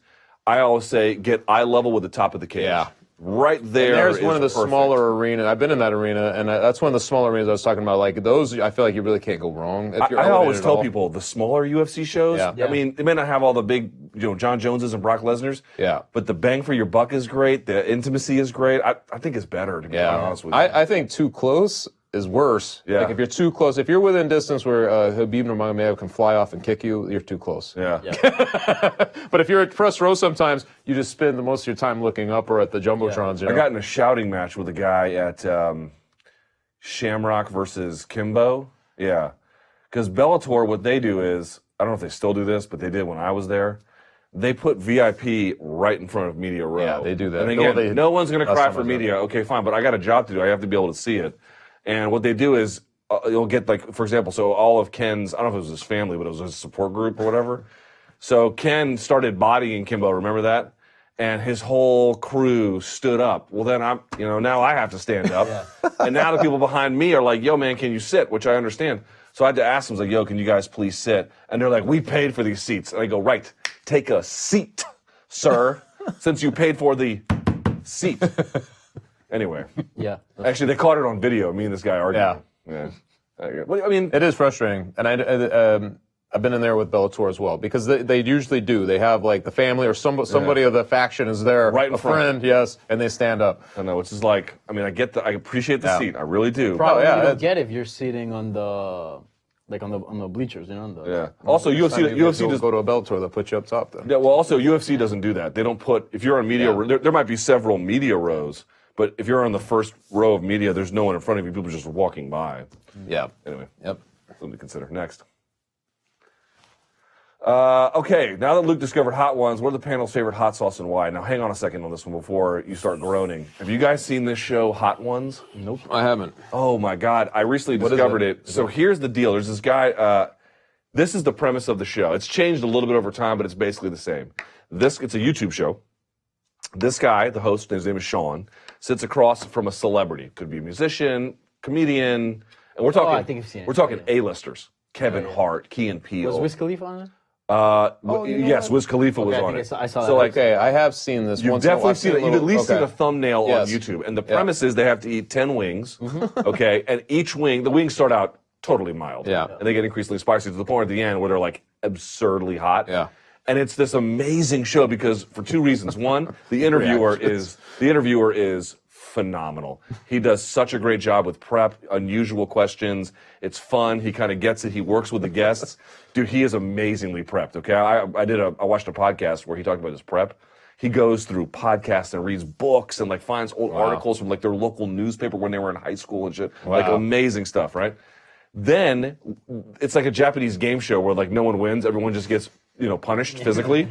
Speaker 1: I always say get eye level with the top of the cage.
Speaker 2: Yeah.
Speaker 1: Right there.
Speaker 2: And there's one of the
Speaker 1: perfect.
Speaker 2: smaller arenas. I've been in that arena, and that's one of the smaller arenas I was talking about. Like those, I feel like you really can't go wrong. If you're
Speaker 1: I always
Speaker 2: elevated
Speaker 1: tell
Speaker 2: at all.
Speaker 1: people the smaller UFC shows. I mean, they may not have all the big, John Joneses and Brock Lesnar's.
Speaker 2: Yeah.
Speaker 1: But the bang for your buck is great. The intimacy is great. I think it's better, to be honest with you.
Speaker 2: I think too close is worse.
Speaker 1: Yeah.
Speaker 2: Like if you're too close, if you're within distance where Khabib Nurmagomedov can fly off and kick you, you're too close.
Speaker 1: Yeah.
Speaker 2: But if you're at press row, sometimes you just spend the most of your time looking up or at the jumbotrons. You know?
Speaker 1: I got in a shouting match with a guy at Shamrock versus Kimbo. Yeah. Because Bellator, what they do is, I don't know if they still do this, but they did when I was there. They put VIP right in front of media row.
Speaker 2: Yeah, they do that.
Speaker 1: And again, no one's going to cry for media. Okay, fine, but I got a job to do. I have to be able to see it. And what they do is, you'll get like, for example, so all of Ken's, I don't know if it was his family, but it was his support group or whatever. So Ken started bodying Kimbo, remember that? And his whole crew stood up. Well, then now I have to stand up. And now the people behind me are like, yo, man, can you sit? Which I understand. So I had to ask them, like, yo, can you guys please sit? And they're like, we paid for these seats. And I go, right, take a seat, sir, since you paid for the seat. Anyway.
Speaker 3: Yeah.
Speaker 1: Actually, they caught it on video, me and this guy arguing. Yeah. Well, I mean,
Speaker 2: It is frustrating, and I've been in there with Bellator as well, because they usually do. They have like the family or somebody of the faction is there,
Speaker 1: Right in
Speaker 2: a
Speaker 1: front.
Speaker 2: friend, yes, and they stand up.
Speaker 1: I know, which is like, I mean, I appreciate the seat. I really do.
Speaker 3: Probably
Speaker 2: yeah,
Speaker 3: you don't
Speaker 2: it's-
Speaker 3: get if you're sitting on the on the bleachers, you know. On the,
Speaker 1: Yeah. Also, UFC
Speaker 2: You'll
Speaker 1: does.
Speaker 2: go to a Bellator, they'll put you up top then.
Speaker 1: Yeah, well, also UFC doesn't do that. They don't put, if you're on media, there might be several media rows, but if you're on the first row of media, there's no one in front of you. People are just walking by.
Speaker 2: Yeah.
Speaker 1: Anyway,
Speaker 2: Yep.
Speaker 1: something to consider. Next. Okay, now that Luke discovered hot ones, what are the panel's favorite hot sauce and why? Now, hang on a second on this one before you start groaning. Have you guys seen this show, Hot Ones?
Speaker 3: Nope.
Speaker 2: I haven't.
Speaker 1: Oh my God, I recently
Speaker 2: is
Speaker 1: discovered
Speaker 2: it?
Speaker 1: it. So here's the deal. There's this guy, this is the premise of the show. It's changed a little bit over time, but it's basically the same. It's a YouTube show. This guy, the host, his name is Sean, sits across from a celebrity. Could be a musician, comedian, and we're talking,
Speaker 3: I think I've seen it.
Speaker 1: we're talking A-listers. Kevin Hart, Key and Peele.
Speaker 3: Was Wiz Khalifa on it?
Speaker 1: Yes, Wiz Khalifa was
Speaker 3: I
Speaker 1: on
Speaker 3: think
Speaker 1: it.
Speaker 3: I saw
Speaker 1: So
Speaker 3: that.
Speaker 1: like,
Speaker 2: Okay, I have seen this
Speaker 1: you've
Speaker 2: once.
Speaker 1: definitely seen it. You've at least seen a thumbnail
Speaker 2: Yes.
Speaker 1: on YouTube. And the premise is they have to eat 10 wings, okay? And each wing, the wings start out totally mild.
Speaker 2: Yeah.
Speaker 1: And they get increasingly spicy to the point at the end where they're like absurdly hot.
Speaker 2: Yeah.
Speaker 1: And it's this amazing show because for two reasons. One, the interviewer is phenomenal. He does such a great job with prep, unusual questions. It's fun. He kind of gets it. He works with the guests. Dude, he is amazingly prepped, okay? I watched a podcast where he talked about his prep. He goes through podcasts and reads books and like finds old articles from like their local newspaper when they were in high school and shit. Like amazing stuff, right? Then it's like a Japanese game show where like no one wins. Everyone just gets, punished physically.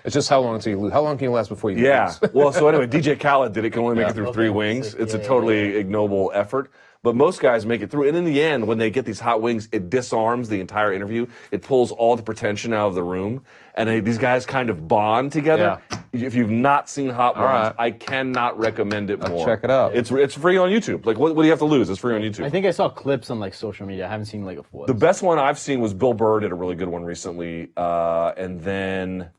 Speaker 2: It's just how long until you lose. How long can you last before you
Speaker 1: Yeah.
Speaker 2: lose?
Speaker 1: Well, so anyway, DJ Khaled did it. Can only make it through 3 wings. It's a totally ignoble effort. But most guys make it through. And in the end, when they get these hot wings, it disarms the entire interview. It pulls all the pretension out of the room. And these guys kind of bond together. If you've not seen Hot Ones,
Speaker 2: right.
Speaker 1: I cannot recommend it more.
Speaker 2: check it out.
Speaker 1: It's free on YouTube. Like, what do you have to lose? It's free on YouTube.
Speaker 3: I think I saw clips on like social media. I haven't seen like a full.
Speaker 1: The best one I've seen was Bill Burr did a really good one recently. And then,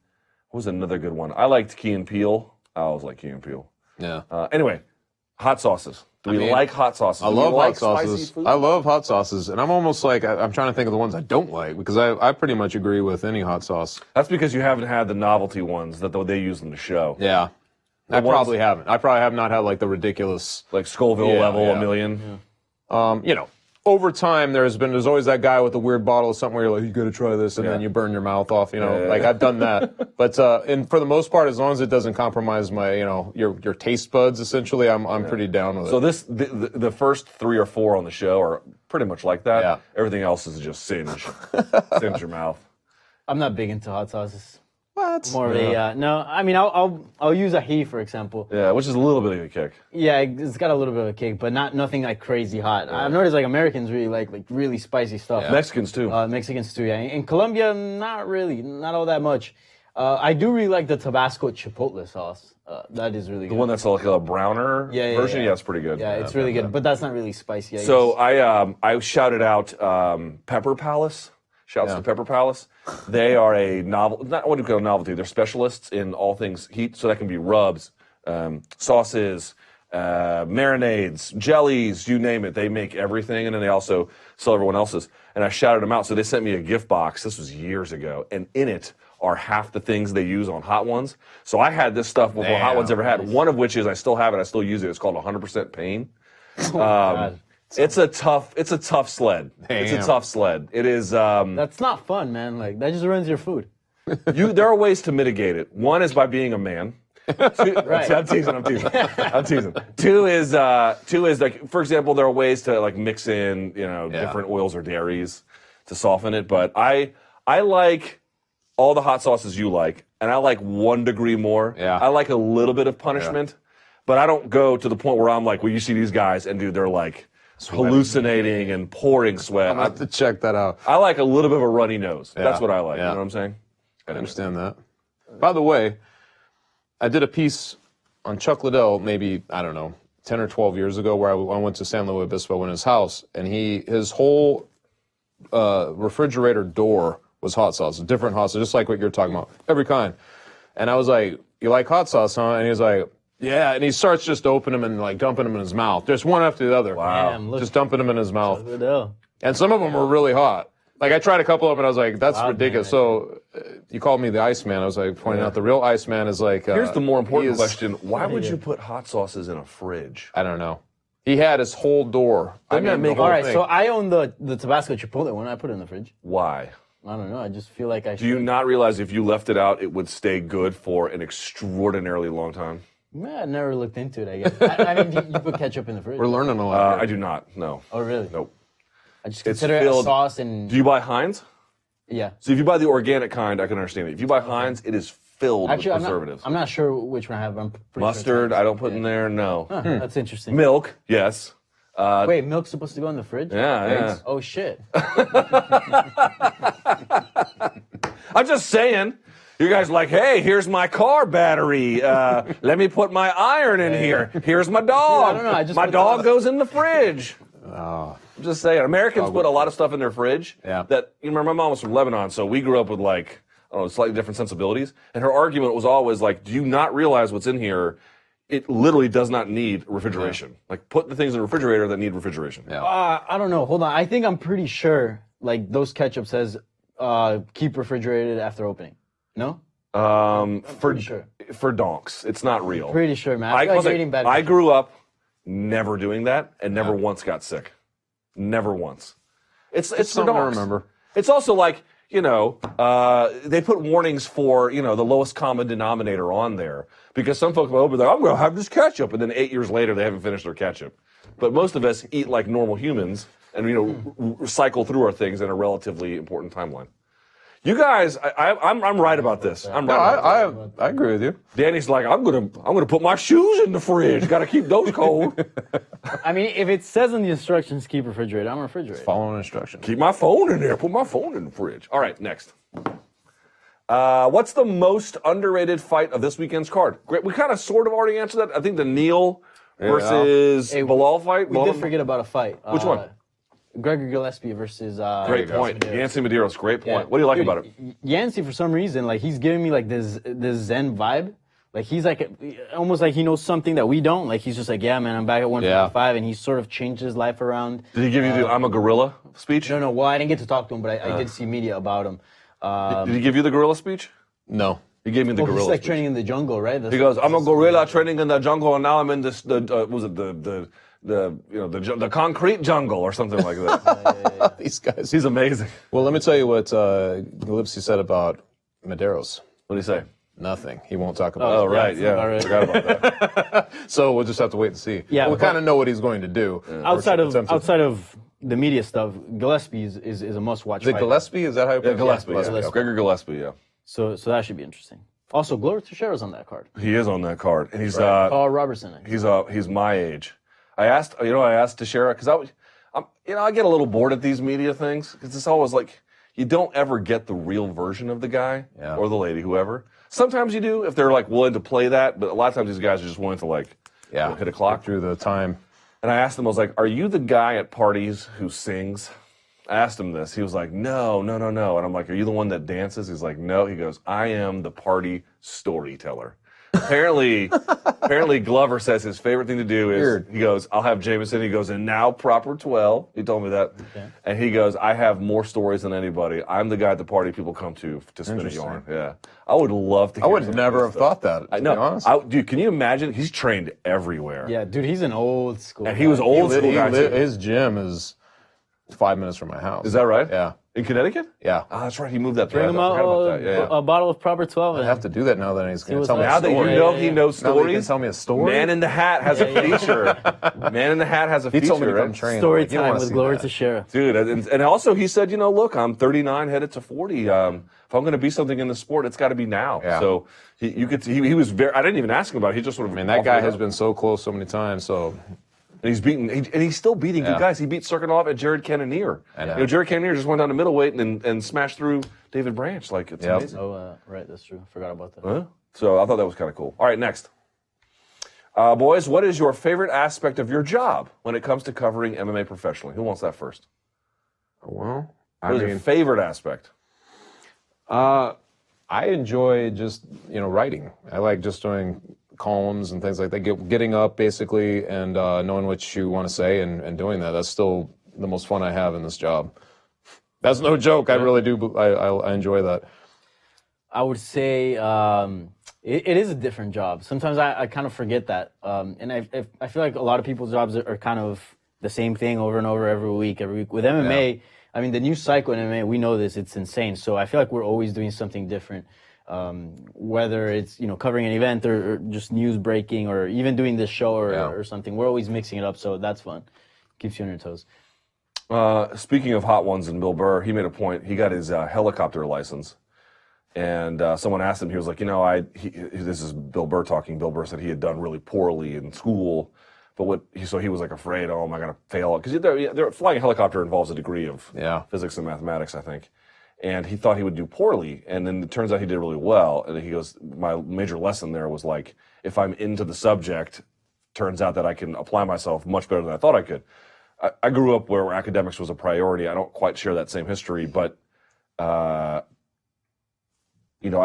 Speaker 1: what was another good one? I liked Key and Peele. I always like Key and Peele.
Speaker 2: Yeah.
Speaker 1: Anyway, hot sauces. Do we like hot sauces?
Speaker 2: I
Speaker 1: Do we
Speaker 2: love
Speaker 1: like
Speaker 2: hot
Speaker 1: spicy
Speaker 2: sauces.
Speaker 1: food?
Speaker 2: I love hot sauces, and I'm almost like I'm trying to think of the ones I don't like because I pretty much agree with any hot sauce.
Speaker 1: That's because you haven't had the novelty ones that they use in the show.
Speaker 2: Yeah, I
Speaker 1: ones-
Speaker 2: probably haven't. I probably have not had like the ridiculous.
Speaker 1: Like Scoville
Speaker 2: Yeah,
Speaker 1: level,
Speaker 2: yeah.
Speaker 1: a million.
Speaker 2: Over time, there's always that guy with a weird bottle of something where you're like, you got to try this, and then you burn your mouth off. Like I've done that. But and for the most part, as long as it doesn't compromise my, your taste buds, essentially, I'm pretty down with it.
Speaker 1: So the first 3 or 4 on the show are pretty much like that.
Speaker 2: Yeah.
Speaker 1: Everything else is just singe your mouth.
Speaker 3: I'm not big into hot sauces.
Speaker 2: What?
Speaker 3: More of a no. I mean, I'll use ají for example.
Speaker 1: Yeah, which is a little bit of a kick.
Speaker 3: Yeah, it's got a little bit of a kick, but nothing like crazy hot. I've noticed like Americans really like really spicy stuff.
Speaker 1: Mexicans too.
Speaker 3: Mexicans too, yeah. In Colombia, not really, not all that much. I do really like the Tabasco chipotle sauce. That is really good.
Speaker 1: The one that's like a browner version, yeah, it's pretty good.
Speaker 3: Yeah, it's really good, but that's not really spicy. I
Speaker 1: So
Speaker 3: guess.
Speaker 1: I shouted out Pepper Palace. Shouts to Pepper Palace. They are what do you call a novelty? They're specialists in all things heat. So that can be rubs, sauces, marinades, jellies, you name it. They make everything, and then they also sell everyone else's. And I shouted them out. So they sent me a gift box. This was years ago, and in it are half the things they use on Hot Ones. So I had this stuff before Hot Ones ever had. One of which is I still have it. I still use it. It's called 100% Pain. It's a tough sled. It's a tough sled. It is.
Speaker 3: That's not fun, man. Like that just ruins your food.
Speaker 1: There are ways to mitigate it. One is by being a man.
Speaker 3: Right.
Speaker 1: I'm teasing. Two is like, for example, there are ways to like mix in, different oils or dairies to soften it. But I like all the hot sauces you like, and I like 1 degree more.
Speaker 2: Yeah.
Speaker 1: I like a little bit of punishment, but I don't go to the point where I'm like, well, you see these guys and dude, they're like hallucinating and pouring sweat.
Speaker 2: I'm gonna have to check that out.
Speaker 1: I like a little bit of a runny nose. That's what I like.
Speaker 2: Yeah.
Speaker 1: You know what I'm saying?
Speaker 2: I understand that. By the way, I did a piece on Chuck Liddell maybe, I don't know, 10 or 12 years ago where I went to San Luis Obispo in his house, and his whole refrigerator door was hot sauce, different hot sauce, just like what you're talking about, every kind. And I was like, you like hot sauce, huh? And he was like, Yeah, and he starts just opening them and like dumping them in his mouth. Just one after the other.
Speaker 1: Wow.
Speaker 3: Damn, look.
Speaker 2: Just dumping them in his mouth.
Speaker 3: Cejudo.
Speaker 2: And some of them were really hot. Like I tried a couple of them and I was like, that's
Speaker 3: Wow,
Speaker 2: ridiculous.
Speaker 3: man.
Speaker 2: So you called me the Iceman. I was like pointing out the real Iceman is like.
Speaker 1: Here's the more important
Speaker 2: he is-
Speaker 1: question. Why would you put hot sauces in a fridge?
Speaker 2: I don't know. He had his whole door.
Speaker 1: Doesn't that make-
Speaker 2: the whole
Speaker 3: All right,
Speaker 2: thing.
Speaker 3: so I own the Tabasco Chipotle one. I put it in the fridge.
Speaker 1: Why?
Speaker 3: I don't know. I just feel like I
Speaker 1: Do you
Speaker 3: should.
Speaker 1: not realize if you left it out, it would stay good for an extraordinarily long time?
Speaker 3: I never looked into it, I guess. I mean, you put ketchup in the fridge.
Speaker 2: We're learning a lot.
Speaker 1: I do not. No.
Speaker 3: Oh, really?
Speaker 1: Nope.
Speaker 3: I just
Speaker 1: It's
Speaker 3: consider it a
Speaker 1: filled-
Speaker 3: sauce and...
Speaker 1: Do you buy Heinz?
Speaker 3: Yeah.
Speaker 1: So if you buy the organic kind, I can understand it. If you buy Heinz, it is filled
Speaker 3: Actually,
Speaker 1: with preservatives.
Speaker 3: I'm not sure which one I have. I'm pretty sure
Speaker 1: Mustard,
Speaker 3: it's
Speaker 1: I don't put in there. No.
Speaker 3: Huh, That's interesting.
Speaker 1: Milk, yes.
Speaker 3: Wait, milk's supposed to go in the fridge?
Speaker 1: Yeah.
Speaker 3: Oh, shit.
Speaker 1: I'm just saying. You guys are like, hey, here's my car battery. Let me put my iron in here. Here's my dog.
Speaker 3: I don't know, I just
Speaker 1: my
Speaker 3: put
Speaker 1: dog
Speaker 3: the-
Speaker 1: goes in the fridge. I'm just saying. Americans put a lot of stuff in their fridge.
Speaker 2: Yeah.
Speaker 1: That you remember, my mom was from Lebanon, so we grew up with like, I don't know, slightly different sensibilities. And her argument was always like, do you not realize what's in here? It literally does not need refrigeration. Like, put the things in the refrigerator that need refrigeration.
Speaker 2: Yeah.
Speaker 3: I don't know. Hold on. I think I'm pretty sure, like, those ketchup says keep refrigerated after opening. No?
Speaker 1: For
Speaker 3: sure.
Speaker 1: for donks, it's not real.
Speaker 3: Pretty sure, man. I
Speaker 1: I,
Speaker 3: feel like
Speaker 1: was
Speaker 3: you're
Speaker 1: like,
Speaker 3: eating bad.
Speaker 1: I grew up never doing that and never once got sick. Never once. It's for
Speaker 2: something I
Speaker 1: donks.
Speaker 2: remember.
Speaker 1: It's also like, they put warnings for, the lowest common denominator on there. Because some folks will open there, I'm going to have this ketchup. And then 8 years later, they haven't finished their ketchup. But most of us eat like normal humans and, cycle through our things in a relatively important timeline. You guys, I'm right about this. I'm
Speaker 2: No,
Speaker 1: right about this.
Speaker 2: I agree with you.
Speaker 1: Danny's like, I'm gonna put my shoes in the fridge. Got to keep those cold.
Speaker 3: I mean, if it says in the instructions keep refrigerated, I'm refrigerated.
Speaker 2: Following instructions.
Speaker 1: Keep my phone in there. Put my phone in the fridge. All right, next. What's the most underrated fight of this weekend's card? Great. We kind of sort of already answered that. I think the Neil versus Bilal fight.
Speaker 3: We did forget about a fight.
Speaker 1: Which one?
Speaker 3: Gregor Gillespie versus...
Speaker 1: Great point. Yancy Medeiros. Great point. What do you like about it?
Speaker 3: Yancy, for some reason, like, he's giving me like this Zen vibe. Like, he's like almost like he knows something that we don't. Like, he's just like, yeah, man, I'm back at 155, and he sort of changed his life around.
Speaker 1: Did he give you the I'm a gorilla speech?
Speaker 3: No. Well, I didn't get to talk to him, but I did see media about him.
Speaker 1: Did he give you the gorilla speach?
Speaker 2: No.
Speaker 1: He gave me the
Speaker 3: Well,
Speaker 1: gorilla
Speaker 3: he's like
Speaker 1: speech.
Speaker 3: training in the jungle, right?
Speaker 1: He goes, I'm a gorilla training in the jungle, and now I'm in this, the concrete jungle or something like that.
Speaker 2: These guys.
Speaker 1: He's amazing.
Speaker 2: Well, let me tell you what Gillespie said about Medeiros.
Speaker 1: What do you say?
Speaker 2: Nothing. He won't talk about
Speaker 1: Oh,
Speaker 2: it.
Speaker 1: right, yeah.
Speaker 3: all right.
Speaker 1: Forgot about that.
Speaker 2: So we'll just have to wait and see.
Speaker 3: Yeah,
Speaker 2: we
Speaker 3: but-
Speaker 2: kind of know what he's going to do.
Speaker 3: outside
Speaker 2: Attempted.
Speaker 3: of the media stuff, Gillespie is a must-watch
Speaker 2: Is it
Speaker 3: fight.
Speaker 2: Gillespie? Is that how you
Speaker 1: Yeah,
Speaker 2: pronounce
Speaker 1: Gillespie.
Speaker 2: it?
Speaker 1: Yeah.
Speaker 2: Okay.
Speaker 1: Gregor Gillespie, yeah.
Speaker 3: So that should be interesting. Also, Glover Teixeira's on that card.
Speaker 1: He is on that card. And he's
Speaker 3: Paul Robertson.
Speaker 1: he's my age. I asked Teixeira, because I get a little bored at these media things, because it's always like, you don't ever get the real version of the guy
Speaker 2: Yeah.
Speaker 1: or the lady, whoever. Sometimes you do, if they're like willing to play that, but a lot of times these guys are just willing to like hit a clock.
Speaker 2: Through the time.
Speaker 1: And I asked him, I was like, are you the guy at parties who sings? I asked him this. He was like, no. And I'm like, are you the one that dances? He's like, no. He goes, I am the party storyteller. Apparently Glover says his favorite thing to do is,
Speaker 2: Weird.
Speaker 1: he goes, I'll have Jameson. He goes, and now proper 12. He told me that.
Speaker 3: Okay.
Speaker 1: And he goes, I have more stories than anybody. I'm the guy at the party people come to spin a
Speaker 2: Interesting.
Speaker 1: yarn. Yeah. I would love to
Speaker 2: I
Speaker 1: hear
Speaker 2: would
Speaker 1: some of
Speaker 2: never
Speaker 1: this
Speaker 2: have
Speaker 1: stuff.
Speaker 2: thought that, to
Speaker 1: I
Speaker 2: be
Speaker 1: know.
Speaker 2: honest.
Speaker 1: Dude, can you imagine? He's trained everywhere.
Speaker 3: Yeah, dude, he's an old school.
Speaker 1: And he was
Speaker 3: guy.
Speaker 1: old school guy too.
Speaker 2: His gym is 5 minutes from my house.
Speaker 1: Is that right?
Speaker 2: Yeah.
Speaker 1: In Connecticut?
Speaker 2: Yeah.
Speaker 1: Ah, that's right. He moved that
Speaker 3: Bring
Speaker 1: thread.
Speaker 3: him
Speaker 1: I
Speaker 3: out
Speaker 1: forgot about that. Yeah.
Speaker 3: a bottle of proper 12.
Speaker 2: I have to do that now that he's going to
Speaker 3: what's
Speaker 2: tell me
Speaker 3: up.
Speaker 2: a
Speaker 1: Now that
Speaker 2: story.
Speaker 1: you know
Speaker 3: Yeah,
Speaker 1: he
Speaker 3: yeah.
Speaker 1: knows
Speaker 2: Now that he
Speaker 1: stories.
Speaker 2: can tell me a story.
Speaker 1: Man in the Hat has a feature. Man in the Hat has a
Speaker 2: He
Speaker 1: feature.
Speaker 2: told me to come
Speaker 1: right?
Speaker 2: train.
Speaker 3: Story
Speaker 2: I'm like, you don't
Speaker 3: time
Speaker 2: wanna
Speaker 3: with
Speaker 2: see
Speaker 3: Glover
Speaker 2: that.
Speaker 3: Teixeira.
Speaker 1: Dude, and also he said, look, I'm 39, headed to 40. If I'm going to be something in the sport, it's got to be now.
Speaker 2: Yeah.
Speaker 1: So he was very. I didn't even ask him about it. He just sort of.
Speaker 2: I mean, that guy has been so close so many times. So
Speaker 1: and he's still beating good guys. He beat Serkinov and Jared Cannonier.
Speaker 2: I know.
Speaker 1: Jared Cannonier just went down to middleweight and smashed through David Branch. Like, it's amazing.
Speaker 3: Oh, right, that's true. Forgot about that.
Speaker 1: Huh? So I thought that was kind of cool. All right, next. Boys, what is your favorite aspect of your job when it comes to covering MMA professionally? Who wants that first?
Speaker 2: well,
Speaker 1: What is your favorite aspect?
Speaker 2: I enjoy just writing. I like just doing columns and things like that. Getting up basically and knowing what you want to say and doing that. That's still the most fun I have in this job. That's no joke. I really do. I enjoy that.
Speaker 3: I would say it is a different job. Sometimes I kind of forget that. And I feel like a lot of people's jobs are kind of the same thing over and over every week. With MMA, I mean, the news cycle in MMA, we know this, it's insane. So I feel like we're always doing something different. Whether it's, covering an event or just news breaking or even doing this show or something, we're always mixing it up. So that's fun. Keeps you on your toes.
Speaker 1: Speaking of hot ones and Bill Burr, he made a point. He got his helicopter license. And someone asked him, he was like, this is Bill Burr talking. Bill Burr said he had done really poorly in school. But so he was like afraid, oh, am I going to fail? Because flying a helicopter involves a degree of physics and mathematics, I think. And he thought he would do poorly. And then it turns out he did really well. And he goes, my major lesson there was like, if I'm into the subject, turns out that I can apply myself much better than I thought I could. I grew up where academics was a priority. I don't quite share that same history, but I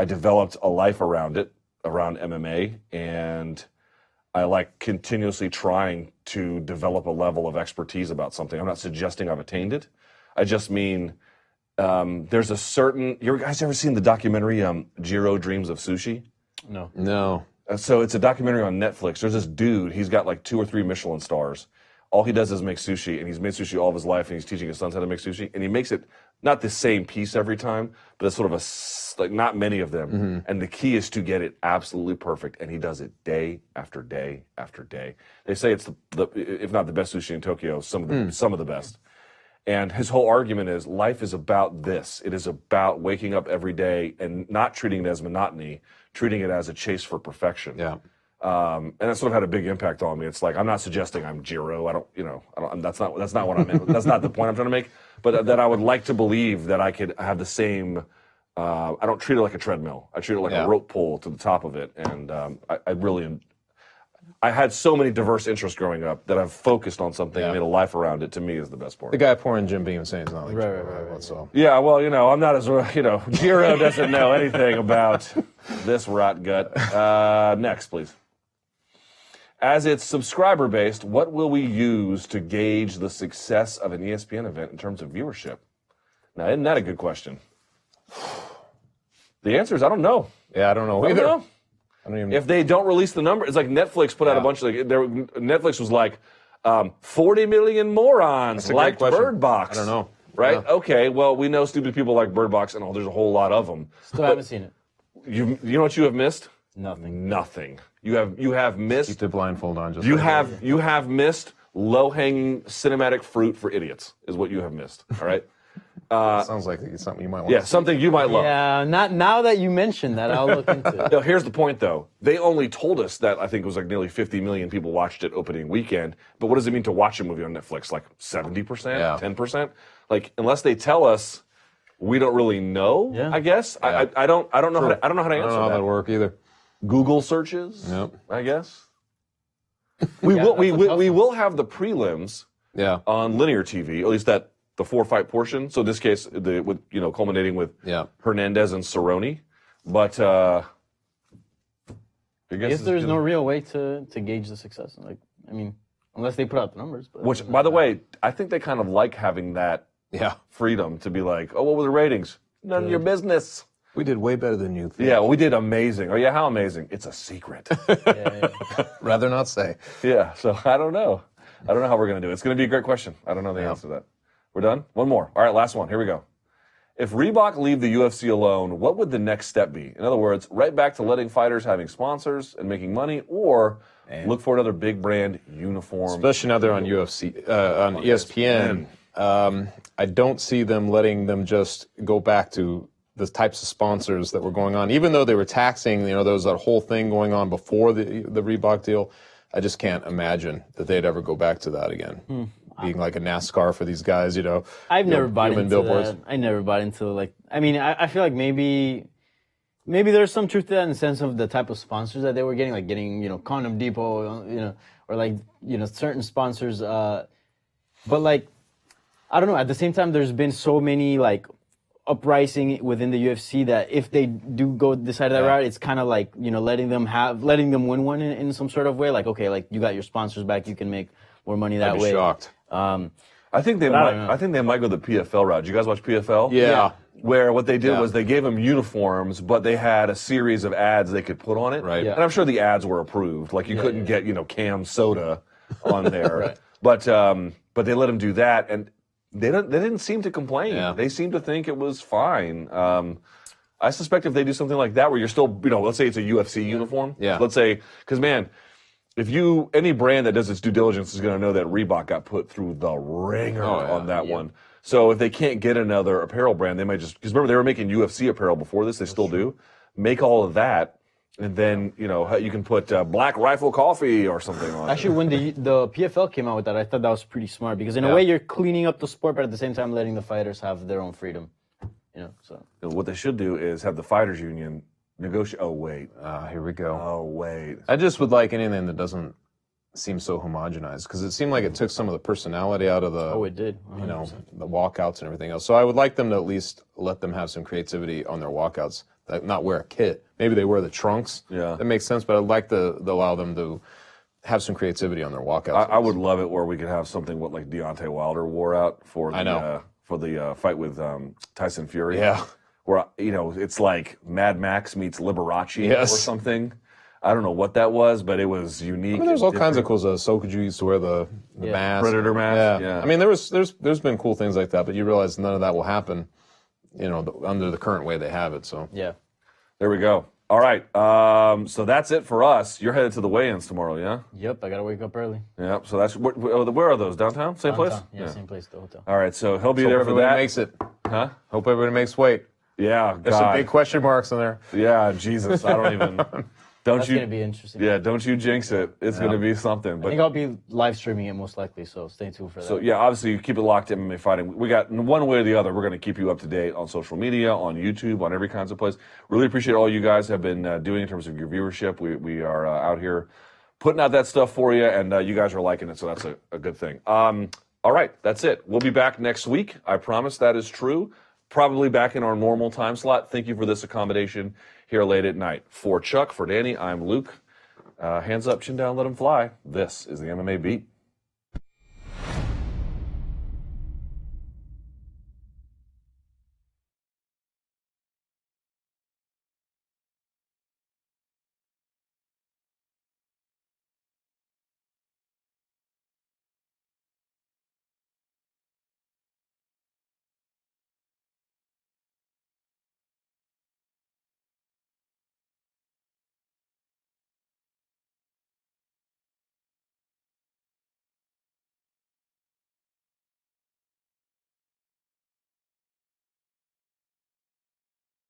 Speaker 1: developed a life around it, around MMA, and I like continuously trying to develop a level of expertise about something. I'm not suggesting I've attained it. I just mean there's a certain. You guys ever seen the documentary Jiro Dreams of Sushi?
Speaker 2: No.
Speaker 1: So it's a documentary on Netflix. There's this dude. He's got like 2 or 3 Michelin stars. All he does is make sushi, and he's made sushi all of his life, and he's teaching his sons how to make sushi. And he makes it not the same piece every time, but it's sort of not many of them. Mm-hmm. And the key is to get it absolutely perfect, and he does it day after day after day. They say it's the if not the best sushi in Tokyo, some of the best. And his whole argument is life is about this. It is about waking up every day and not treating it as monotony, treating it as a chase for perfection.
Speaker 2: Yeah.
Speaker 1: And that sort of had a big impact on me. It's like, I'm not suggesting I'm Jiro. That's not what I'm in. That's not the point I'm trying to make. But that I would like to believe that I could have the same, I don't treat it like a treadmill. I treat it like a rope pull to the top of it. And I had so many diverse interests growing up that I've focused on something and made a life around it. To me is the best part.
Speaker 2: The guy pouring Jim Beam saying it's not like Jiro.
Speaker 3: Right.
Speaker 2: So.
Speaker 1: Yeah, well, I'm not as, Jiro doesn't know anything about this rot gut. Next, please. As it's subscriber-based, what will we use to gauge the success of an ESPN event in terms of viewership? Now, isn't that a good question? The answer is I don't know.
Speaker 2: Yeah, I don't know either.
Speaker 1: I don't even. If they don't release the number, it's like Netflix put out a bunch of Netflix was like 40 million morons liked Bird Box.
Speaker 2: I don't know.
Speaker 1: Right?
Speaker 2: Yeah.
Speaker 1: Okay. Well, we know stupid people like Bird Box, and there's a whole lot of them.
Speaker 3: Still haven't seen it.
Speaker 1: You know what you have missed?
Speaker 3: Nothing.
Speaker 1: You have missed.
Speaker 2: Keep the blindfold on.
Speaker 1: You have missed low-hanging cinematic fruit for idiots. Is what you have missed. All right.
Speaker 2: Sounds like it's something you might want.
Speaker 1: Yeah, something you might love.
Speaker 3: Yeah, not now that you mentioned that, I'll look into it.
Speaker 1: No, here's the point, though. They only told us that I think it was like nearly 50 million people watched it opening weekend. But what does it mean to watch a movie on Netflix? Like 70%, 10%? Like unless they tell us, we don't really know. Yeah. I guess I don't know how to answer that.
Speaker 2: I don't know how that work either.
Speaker 1: Google searches.
Speaker 2: Yep.
Speaker 1: I guess. We will have the prelims.
Speaker 2: Yeah.
Speaker 1: On linear TV, at least that. The 4-fight portion. So in this case, culminating with Hernandez and Cerrone. But I
Speaker 3: guess there's no real way to gauge the success. Unless they put out the numbers. But
Speaker 1: which, by the way, I think they kind of like having that freedom to be like, oh, what were the ratings? None of your business.
Speaker 2: We did way better than you think.
Speaker 1: Yeah, we did amazing. Oh yeah, how amazing? It's a secret.
Speaker 2: Rather not say.
Speaker 1: Yeah. So I don't know. I don't know how we're gonna do it. It's gonna be a great question. I don't know the answer to that. We're done? One more. All right, last one. Here we go. If Reebok leave the UFC alone, what would the next step be? In other words, right back to letting fighters having sponsors and making money, or look for another big brand uniform.
Speaker 2: Especially now they're on on ESPN. I don't see them letting them just go back to the types of sponsors that were going on. Even though they were taxing, there was that whole thing going on before the Reebok deal. I just can't imagine that they'd ever go back to that again. Being like a NASCAR for these guys,
Speaker 3: I've never bought into that. I never bought into I feel like maybe there's some truth to that in the sense of the type of sponsors that they were getting, like getting, Condom Depot, or certain sponsors. But I don't know. At the same time, there's been so many uprising within the UFC that if they do decide that route, it's kind of like, you know, letting them win one in some sort of way. Like, okay, like you got your sponsors back, you can make more money that
Speaker 2: I'd be
Speaker 3: way.
Speaker 2: shocked.
Speaker 1: I think they might go the PFL route. Did you guys watch PFL?
Speaker 2: Yeah.
Speaker 1: Where what they did was they gave them uniforms, but they had a series of ads they could put on it.
Speaker 2: Right.
Speaker 3: Yeah.
Speaker 1: And I'm sure the ads were approved. Like you couldn't get, you know, canned soda on there.
Speaker 3: Right.
Speaker 1: But they let them do that, and they didn't seem to complain.
Speaker 2: Yeah.
Speaker 1: They seemed to think it was fine. I suspect if they do something like that, where you're still, you know, let's say it's a UFC uniform.
Speaker 2: Yeah.
Speaker 1: Let's say, because man, if any brand that does its due diligence is going to know that Reebok got put through the ringer on that one. So if they can't get another apparel brand, they might just, because remember they were making UFC apparel before this, they still do. Make all of that, and then, you know, you can put Black Rifle Coffee or something on
Speaker 3: Actually, when the PFL came out with that, I thought that was pretty smart because in a way you're cleaning up the sport, but at the same time letting the fighters have their own freedom. You know, so
Speaker 1: what they should do is have the fighters union negotiate. Oh wait.
Speaker 2: Here we go.
Speaker 1: Oh wait.
Speaker 2: I just would like anything that doesn't seem so homogenized, because it seemed like it took some of the personality out of the.
Speaker 3: Oh, it did. 100%.
Speaker 2: You know, the walkouts and everything else. So I would like them to at least let them have some creativity on their walkouts. Not wear a kit. Maybe they wear the trunks.
Speaker 1: Yeah.
Speaker 2: That makes sense. But I'd like to allow them to have some creativity on their walkouts.
Speaker 1: I would love it where we could have something what like Deontay Wilder wore out for the fight with Tyson Fury.
Speaker 2: Yeah.
Speaker 1: Where, you know, it's like Mad Max meets Liberace
Speaker 2: Yes.
Speaker 1: or something. I don't know what that was, but it was unique.
Speaker 2: I mean, there's all kinds of cool stuff. Sokoju used to wear the mask.
Speaker 1: Predator mask.
Speaker 2: Yeah. I mean, there's been cool things like that, but you realize none of that will happen, you know, under the current way they have it. So
Speaker 3: Yeah.
Speaker 1: There we go. All right. So that's it for us. You're headed to the weigh-ins tomorrow, yeah?
Speaker 3: Yep, I gotta wake up early.
Speaker 1: Yeah. So that's where are those? Downtown? Same place?
Speaker 3: Yeah, same place, the hotel.
Speaker 1: All right. So he'll be
Speaker 2: hope
Speaker 1: there for
Speaker 2: everybody
Speaker 1: that.
Speaker 2: makes it.
Speaker 1: Huh?
Speaker 2: Hope everybody makes weight.
Speaker 1: Yeah.
Speaker 2: There's some
Speaker 1: God.
Speaker 2: big question marks in there.
Speaker 1: Yeah. Jesus. I don't even.
Speaker 3: That's gonna be interesting.
Speaker 1: Yeah. Don't you jinx it. It's gonna be something.
Speaker 3: I
Speaker 1: But
Speaker 3: think I'll be live streaming it most likely, so stay tuned for that.
Speaker 1: so yeah, obviously you keep it locked in MMA Fighting. We got one way or the other. We're gonna keep you up to date on social media, on YouTube, on every kinds of place. Really appreciate all you guys have been doing in terms of your viewership. We are out here putting out that stuff for you, and you guys are liking it, so that's a good thing. All right, that's it. We'll be back next week. I promise that is true. Probably back in our normal time slot. Thank you for this accommodation here late at night. For Chuck, for Danny, I'm Luke. Hands up, chin down, let them fly. This is the MMA Beat.